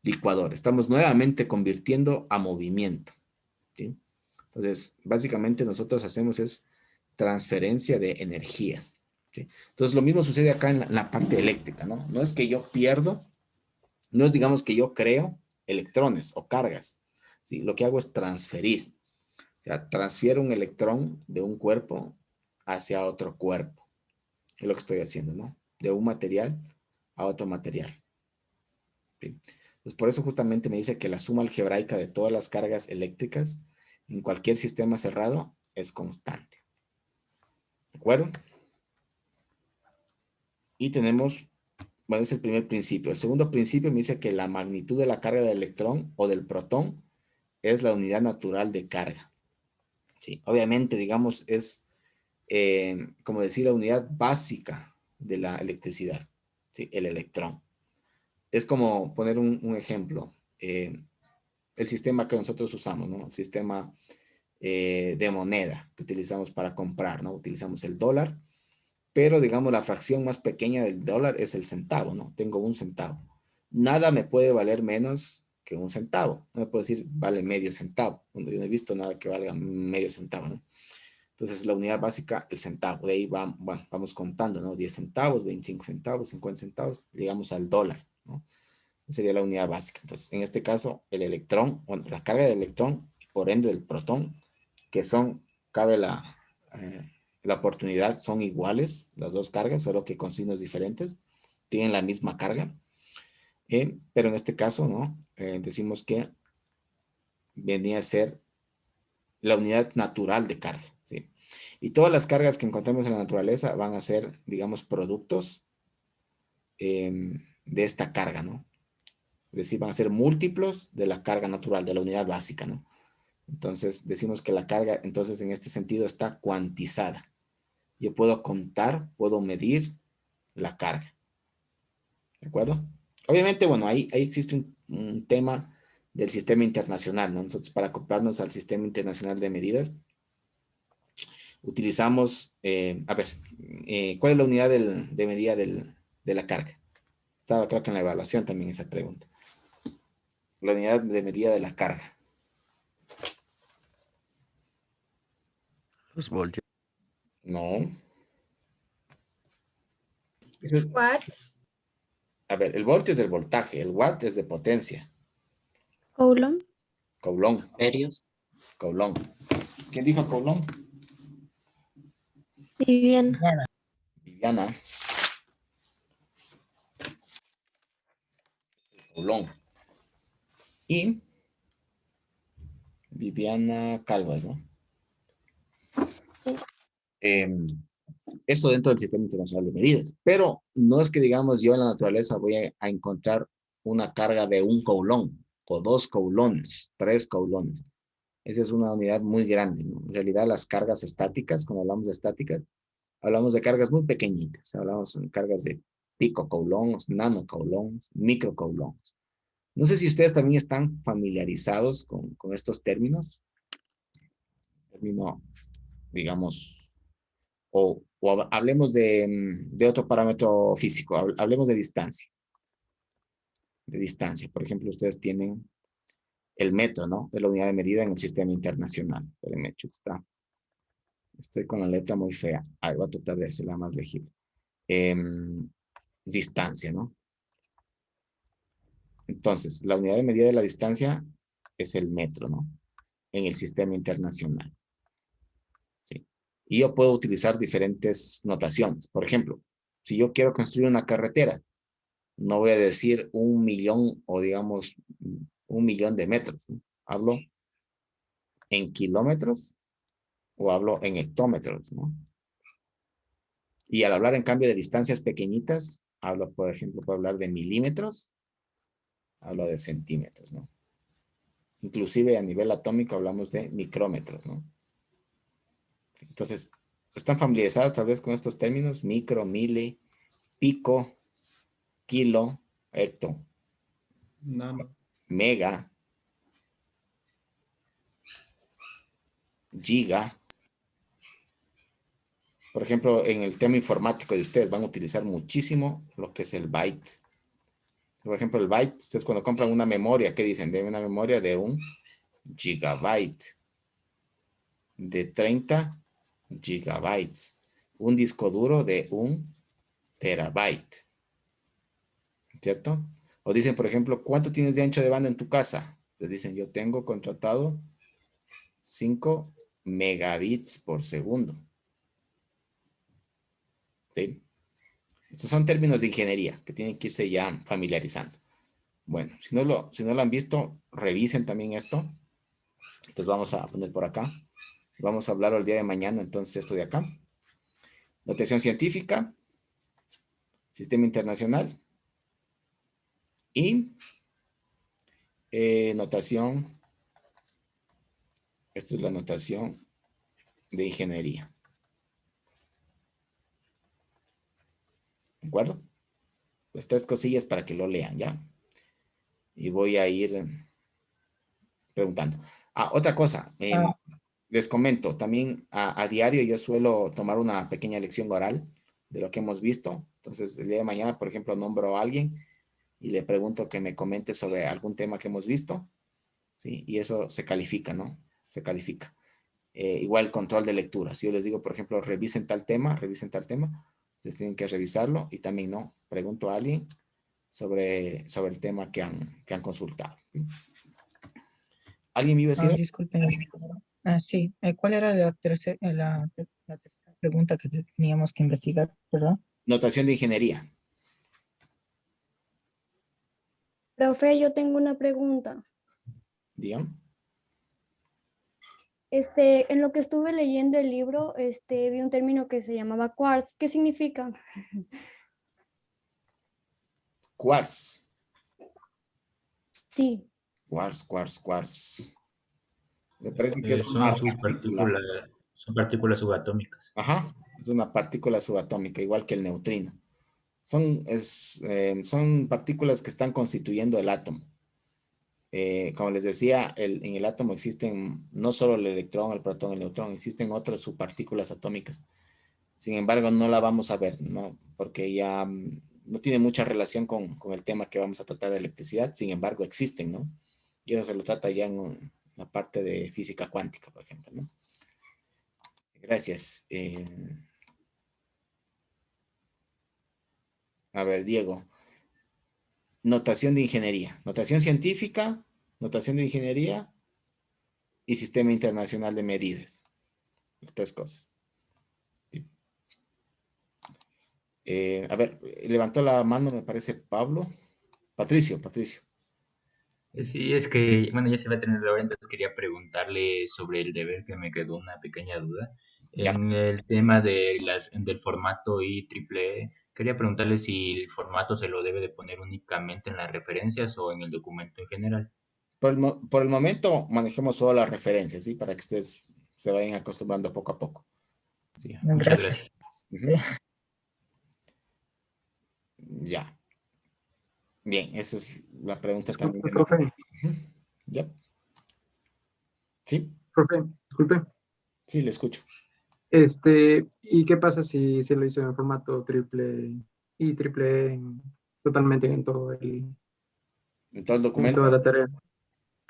licuadora. Estamos nuevamente convirtiendo a movimiento. ¿Sí? Entonces, básicamente nosotros hacemos es transferencia de energías. ¿Sí? Entonces, lo mismo sucede acá en la parte eléctrica, ¿no? No es que yo pierdo, no es digamos que yo creo electrones o cargas. ¿Sí? Lo que hago es transferir. O sea, transfiero un electrón de un cuerpo hacia otro cuerpo. Es lo que estoy haciendo, ¿no? De un material a otro material. ¿Sí? Pues por eso justamente me dice que la suma algebraica de todas las cargas eléctricas en cualquier sistema cerrado es constante. ¿De acuerdo? Y tenemos, bueno, es el primer principio. El segundo principio me dice que la magnitud de la carga del electrón o del protón es la unidad natural de carga. ¿Sí? Obviamente, digamos, es como decir la unidad básica de la electricidad. ¿Sí? El electrón. Es como poner un ejemplo. El sistema que nosotros usamos, ¿no? El sistema de moneda que utilizamos para comprar, ¿no? Utilizamos el dólar, pero digamos la fracción más pequeña del dólar es el centavo, ¿no? Tengo un centavo. Nada me puede valer menos que un centavo. No me puedo decir vale medio centavo, cuando yo no he visto nada que valga medio centavo, ¿no? Entonces la unidad básica, el centavo. De ahí vamos contando, ¿no? 10 centavos, 25 centavos, 50 centavos, llegamos al dólar, ¿no? Sería la unidad básica. Entonces, en este caso, el electrón, bueno, la carga del electrón, por ende del protón, que son, cabe la oportunidad, son iguales las dos cargas, solo que con signos diferentes, tienen la misma carga, pero en este caso, ¿no? Decimos que venía a ser la unidad natural de carga, ¿sí? Y todas las cargas que encontramos en la naturaleza van a ser, digamos, productos de esta carga, ¿no? Es decir, van a ser múltiplos de la carga natural, de la unidad básica, ¿no? Entonces, decimos que la carga, entonces, en este sentido, está cuantizada. Yo puedo contar, puedo medir la carga. ¿De acuerdo? Obviamente, bueno, ahí existe un tema del sistema internacional, ¿no? Nosotros para acoplarnos al sistema internacional de medidas, utilizamos, ¿cuál es la unidad de medida de la carga? Estaba creo que en la evaluación también esa pregunta. La unidad de medida de la carga. Los voltios. No. Eso es, Watt. a ver, el voltio es del voltaje, el watt es de potencia. Coulomb. Coulomb. Amperios. Coulomb. ¿Quién dijo Coulomb? Viviana. Nada. Viviana. Coulomb. Y Viviana Calvas, ¿no? Esto dentro del sistema internacional de medidas. Pero no es que, digamos, yo en la naturaleza voy a encontrar una carga de 1 coulomb o 2 coulombs, 3 coulombs. Esa es una unidad muy grande, ¿no? En realidad las cargas estáticas, cuando hablamos de estáticas, hablamos de cargas muy pequeñitas. Hablamos de cargas de picocoulombs, nanocoulombs, microcoulombs. No sé si ustedes también están familiarizados con estos términos. Término, digamos, o hablemos de otro parámetro físico. Hablemos de distancia. De distancia. Por ejemplo, ustedes tienen el metro, ¿no? Es la unidad de medida en el sistema internacional. El metro está. Estoy con la letra muy fea. Ahí voy a tratar de hacerla más legible. Distancia, ¿no? Entonces, la unidad de medida de la distancia es el metro, ¿no? En el sistema internacional. ¿Sí? Y yo puedo utilizar diferentes notaciones. Por ejemplo, si yo quiero construir una carretera, no voy a decir 1 millón o digamos 1 millón de metros, ¿no? Hablo en kilómetros o hablo en hectómetros, ¿no? Y al hablar en cambio de distancias pequeñitas, hablo, por ejemplo, puedo hablar de milímetros, hablo de centímetros, ¿no? Inclusive a nivel atómico hablamos de micrómetros, ¿no? Entonces, ¿están familiarizados tal vez con estos términos? Micro, mili, pico, kilo, hecto, Nano. mega, giga. Por ejemplo, en el tema informático de ustedes van a utilizar muchísimo lo que es el byte. Por ejemplo, el byte, ustedes cuando compran una memoria, ¿qué dicen? De una memoria de 1 gigabyte, de 30 gigabytes, un disco duro de 1 terabyte, ¿cierto? O dicen, por ejemplo, ¿cuánto tienes de ancho de banda en tu casa? Entonces dicen, yo tengo contratado 5 megabits por segundo. ¿Sí? Estos son términos de ingeniería que tienen que irse ya familiarizando. Bueno, si no lo han visto, revisen también esto. Entonces vamos a poner por acá. Vamos a hablar el día de mañana, entonces esto de acá. Notación científica, sistema internacional y notación. Esto es la notación de ingeniería. ¿De acuerdo? Pues 3 cosillas para que lo lean, ¿ya? Y voy a ir preguntando. Otra cosa, les comento, también a diario yo suelo tomar una pequeña lección oral de lo que hemos visto. Entonces, el día de mañana, por ejemplo, nombro a alguien y le pregunto que me comente sobre algún tema que hemos visto, ¿sí? Y eso se califica, ¿no? Se califica. Igual control de lectura. Si yo les digo, por ejemplo, revisen tal tema, ustedes tienen que revisarlo y también, ¿no? Pregunto a alguien sobre el tema que han consultado. ¿Sí? ¿Alguien me iba a decir? Disculpen. Sí. ¿Cuál era la tercera pregunta que teníamos que investigar? ¿Perdón? Notación de ingeniería. Profe, yo tengo una pregunta. Digan. En lo que estuve leyendo el libro, vi un término que se llamaba quartz. ¿Qué significa? Quartz. Sí. Quartz. Me parece que es Son una partícula. Son partículas subatómicas. Ajá, es una partícula subatómica, igual que el neutrino. Son partículas que están constituyendo el átomo. Como les decía, en el átomo existen no solo el electrón, el protón, el neutrón, existen otras subpartículas atómicas. Sin embargo, no la vamos a ver, ¿no? Porque ya no tiene mucha relación con el tema que vamos a tratar de electricidad. Sin embargo, existen, ¿no? Y eso se lo trata ya en la parte de física cuántica, por ejemplo, ¿no? Gracias. A ver, Diego. Notación de ingeniería. Notación científica, notación de ingeniería y sistema internacional de medidas. Las tres cosas. Sí. A ver, levantó la mano, me parece Pablo. Patricio. Sí, es que, bueno, ya se va a tener la hora, entonces quería preguntarle sobre el deber que me quedó una pequeña duda. Ya. En el tema del formato IEEE, quería preguntarle si el formato se lo debe de poner únicamente en las referencias o en el documento en general. Por el momento manejemos solo las referencias, ¿sí? Para que ustedes se vayan acostumbrando poco a poco. Sí. Muchas Gracias. gracias. Sí. Ya. Bien, esa es la pregunta también. Disculpe, profe, Ujú. Ya. Sí, disculpe. sí, le escucho. ¿Y qué pasa si se lo hizo en formato triple y triple E totalmente En todo el en toda documento, la tarea?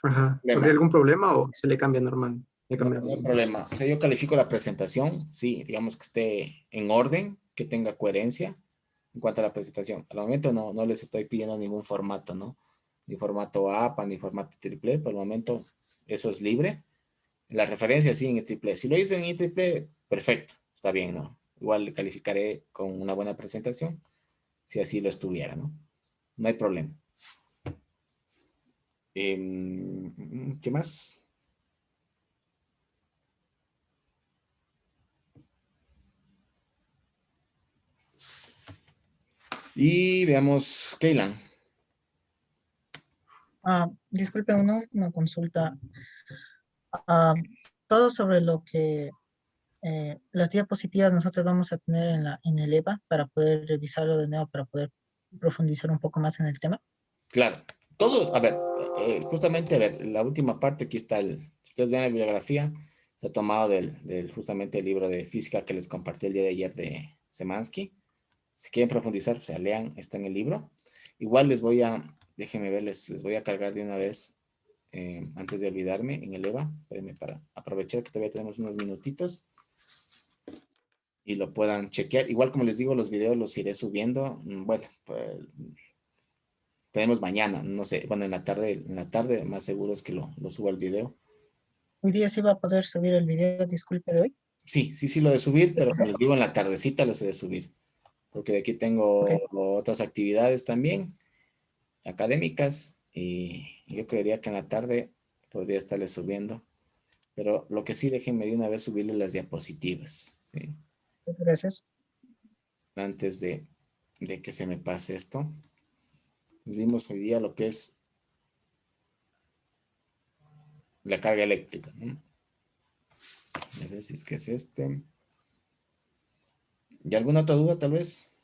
Ajá. ¿Habría problema. algún problema o se le cambia normal? Le No, cambia no hay normal. problema. O sea, yo califico la presentación, sí, digamos que esté en orden, que tenga coherencia en cuanto a la presentación. Al momento no les estoy pidiendo ningún formato, ¿no? Ni formato APA, ni formato triple. Por el momento eso es libre. La referencia sí en IEEE. Si lo hice en IEEE, perfecto, está bien, ¿no? Igual le calificaré con una buena presentación, si así lo estuviera, ¿no? No hay problema. ¿Qué más? Y veamos, Keylan. Disculpe, una última consulta. Ah, todo sobre lo que las diapositivas nosotros vamos a tener en el EVA para poder revisarlo de nuevo, para poder profundizar un poco más en el tema. Claro, todo, a ver, justamente, a ver, la última parte, aquí está si ustedes ven la bibliografía, se ha tomado justamente el libro de física que les compartí el día de ayer de Semansky. Si quieren profundizar, o sea, lean, está en el libro. Igual déjenme ver, les voy a cargar de una vez, antes de olvidarme, en el EVA, espérenme para aprovechar que todavía tenemos unos minutitos y lo puedan chequear. Igual como les digo, los videos los iré subiendo, bueno, pues, tenemos mañana, no sé, bueno, en la tarde más seguro es que lo suba el video. Hoy día sí va a poder subir el video, disculpe, de hoy. Sí, lo de subir, pero como les digo, en la tardecita lo sé de subir, porque de aquí tengo Ok. otras actividades también, académicas, y yo creería que en la tarde podría estarles subiendo, pero lo que sí, déjenme de una vez subirle las diapositivas, ¿sí? Gracias. Antes de que se me pase esto. Vimos hoy día lo que es la carga eléctrica, ¿no? A ver si es que es este. ¿Y alguna otra duda tal vez,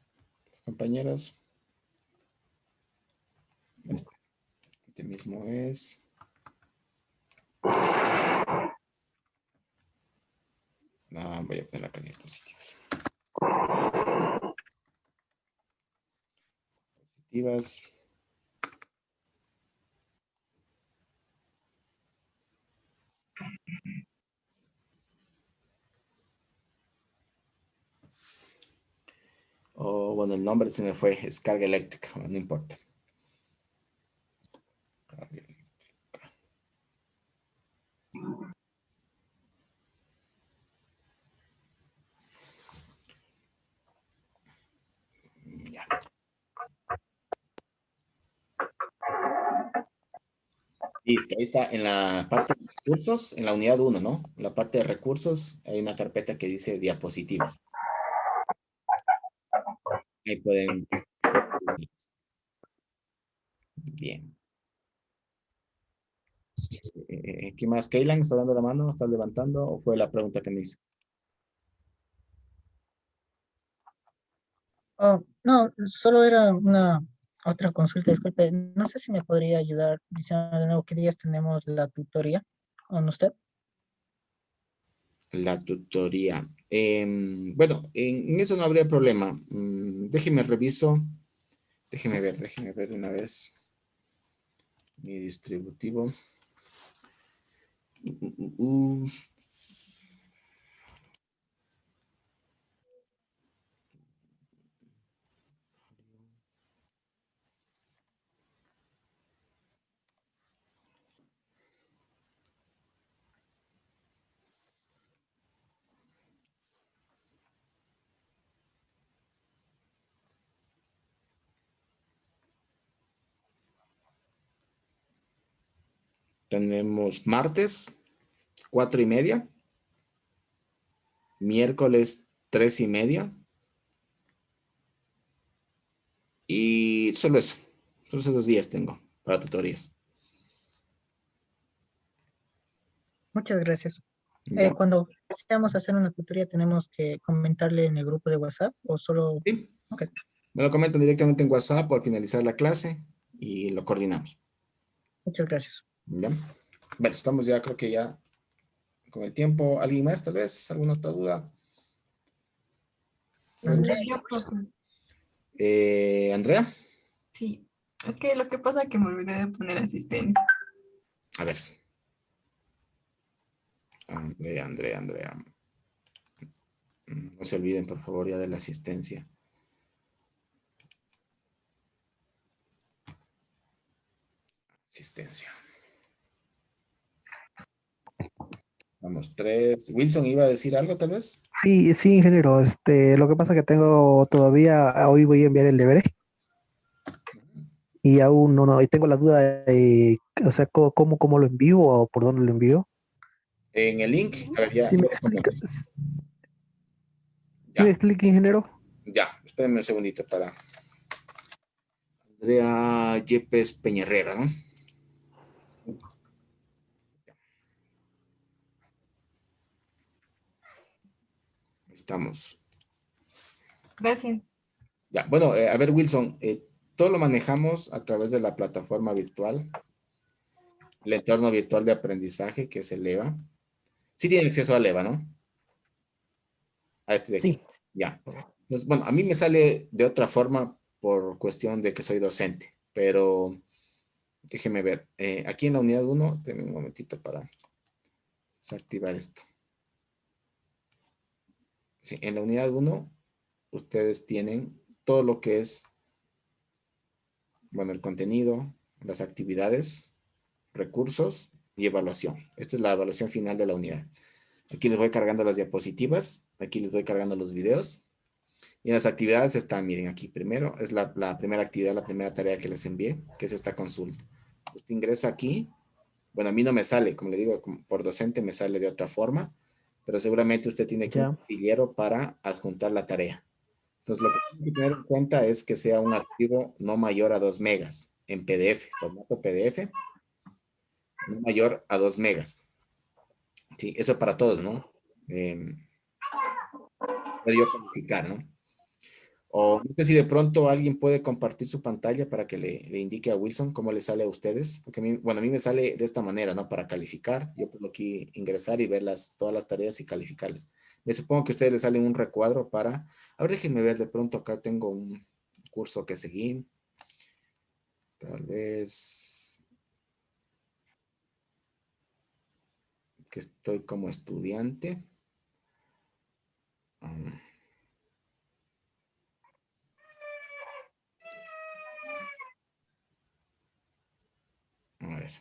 compañeros? Este mismo es. Voy a poner acá diapositivas. Diapositivas. Bueno, el nombre se me fue, es carga eléctrica, bueno, no importa. Carga eléctrica. Ya. Listo, ahí está en la parte de recursos, en la unidad 1, ¿no? En la parte de recursos hay una carpeta que dice diapositivas. Ahí pueden. Bien. ¿Qué más? ¿Keylan está dando la mano? ¿Está levantando? ¿O fue la pregunta que me hizo? No, solo era una Otra consulta, disculpe, no sé si me podría ayudar diciendo de nuevo qué días tenemos la tutoría con usted. La tutoría. Bueno, en eso no habría problema. Déjeme reviso. Déjeme ver de una vez. Mi distributivo. Uh. Tenemos martes, 4:30. Miércoles, 3:30. Y solo eso. Solo esos 2 días tengo para tutorías. Muchas gracias. ¿Ya? Cuando deseamos hacer una tutoría, ¿tenemos que comentarle en el grupo de WhatsApp o solo...? Sí. Ok, Me lo comentan directamente en WhatsApp al finalizar la clase y lo coordinamos. muchas gracias. ¿Ya? Bueno, estamos ya, creo que ya con el tiempo. ¿Alguien más, tal vez? ¿Alguna otra duda? Andrea, Yo, profe. Andrea. Sí, es que lo que pasa es que me olvidé de poner asistencia. A ver. Andrea. No se olviden, por favor, ya de la asistencia. Asistencia. Vamos, 3. Wilson, ¿iba a decir algo, tal vez? Sí, sí, ingeniero. Lo que pasa es que tengo todavía, hoy voy a enviar el deber y aún no, y tengo la duda de, o sea, cómo lo envío o por dónde lo envío. En el link, a ver, ya, ¿Sí me ya lo explica, compartí. sí me Ya, explica, ingeniero? ya, espérenme un segundito para Andrea Yepes Peñarrera, ¿no? Estamos. Gracias. Ya, bueno, a ver, Wilson, todo lo manejamos a través de la plataforma virtual, el entorno virtual de aprendizaje que es el EVA. Sí tiene acceso al EVA, ¿no? A este de aquí. Sí. Ya. Entonces, bueno, a mí me sale de otra forma por cuestión de que soy docente, pero déjeme ver. Aquí en la unidad 1, denme un momentito para desactivar esto. Sí, en la unidad 1, ustedes tienen todo lo que es, bueno, el contenido, las actividades, recursos y evaluación. Esta es la evaluación final de la unidad. Aquí les voy cargando las diapositivas, aquí les voy cargando los videos. Y en las actividades están, miren, aquí primero, es la primera actividad, la primera tarea que les envié, que es esta consulta. Usted ingresa aquí, bueno, a mí no me sale, como le digo, por docente me sale de otra forma, pero seguramente usted tiene que un Ya. casillero para adjuntar la tarea. Entonces, lo que tiene que tener en cuenta es que sea un archivo no mayor a 2 megas en PDF, formato PDF, no mayor a 2 megas. Sí, eso para todos, ¿no? Puede yo calificar, ¿no? O no sé si de pronto alguien puede compartir su pantalla para que le indique a Wilson cómo le sale a ustedes. Porque a mí, bueno, a mí me sale de esta manera, ¿no? Para calificar. Yo puedo aquí ingresar y ver todas las tareas y calificarlas. Me supongo que a ustedes les sale un recuadro para... A ver, déjenme ver, de pronto acá tengo un curso que seguí. Tal vez que estoy como estudiante. Um, a ver.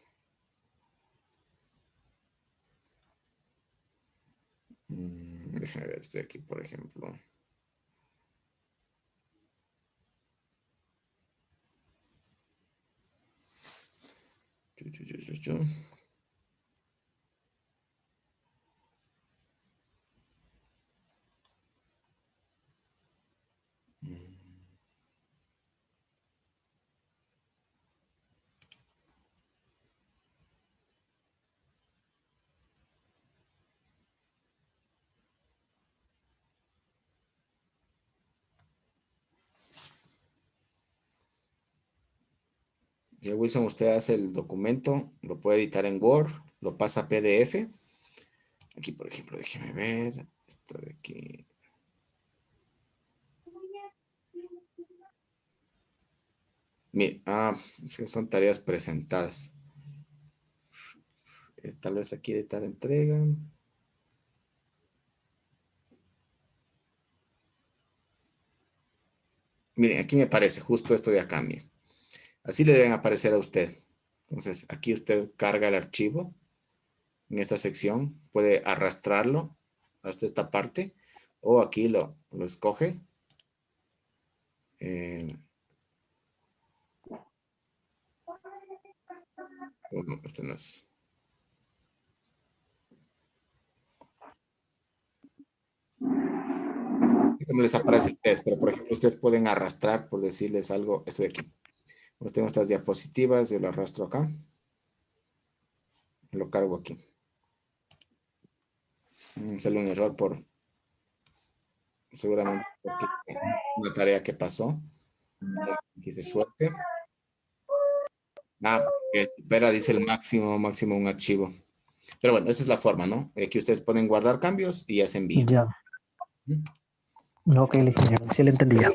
Déjenme ver, estoy aquí, por ejemplo. Chu, chu, chu, chu, chu. Wilson, usted hace el documento, lo puede editar en Word, lo pasa a PDF. Aquí, por ejemplo, déjeme ver. Esto de aquí. Mire, son tareas presentadas. Tal vez aquí editar entrega. Miren, aquí me aparece justo esto de acá, miren. Así le deben aparecer a usted. Entonces, aquí usted carga el archivo en esta sección. Puede arrastrarlo hasta esta parte. O aquí lo escoge. No, este no es. Como les aparece a ustedes, pero por ejemplo, ustedes pueden arrastrar, por decirles algo, esto de aquí. Pues tengo estas diapositivas, yo lo arrastro acá. Lo cargo aquí. Sale un error por seguramente porque una tarea que pasó. Aquí se suerte. Que supera, dice el máximo un archivo. Pero bueno, esa es la forma, ¿no? Aquí ustedes pueden guardar cambios y ya se envían. Ya. Ok, ingeniero, sí le entendí ya.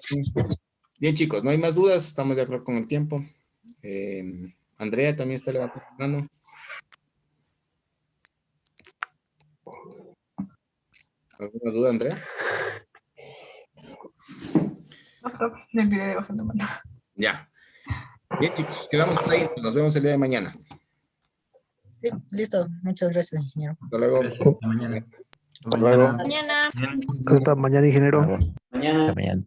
Bien, chicos, no hay más dudas, estamos de acuerdo con el tiempo. Andrea también está levantando la mano. ¿Alguna duda, Andrea? No, profe, me olvidé de bajar la mano. Ya. Bien, chicos, quedamos ahí. Nos vemos el día de mañana. Sí, listo. Muchas gracias, ingeniero. Hasta luego. Gracias. Hasta mañana. Hasta luego. Mañana. Hasta mañana, ingeniero. Hasta mañana.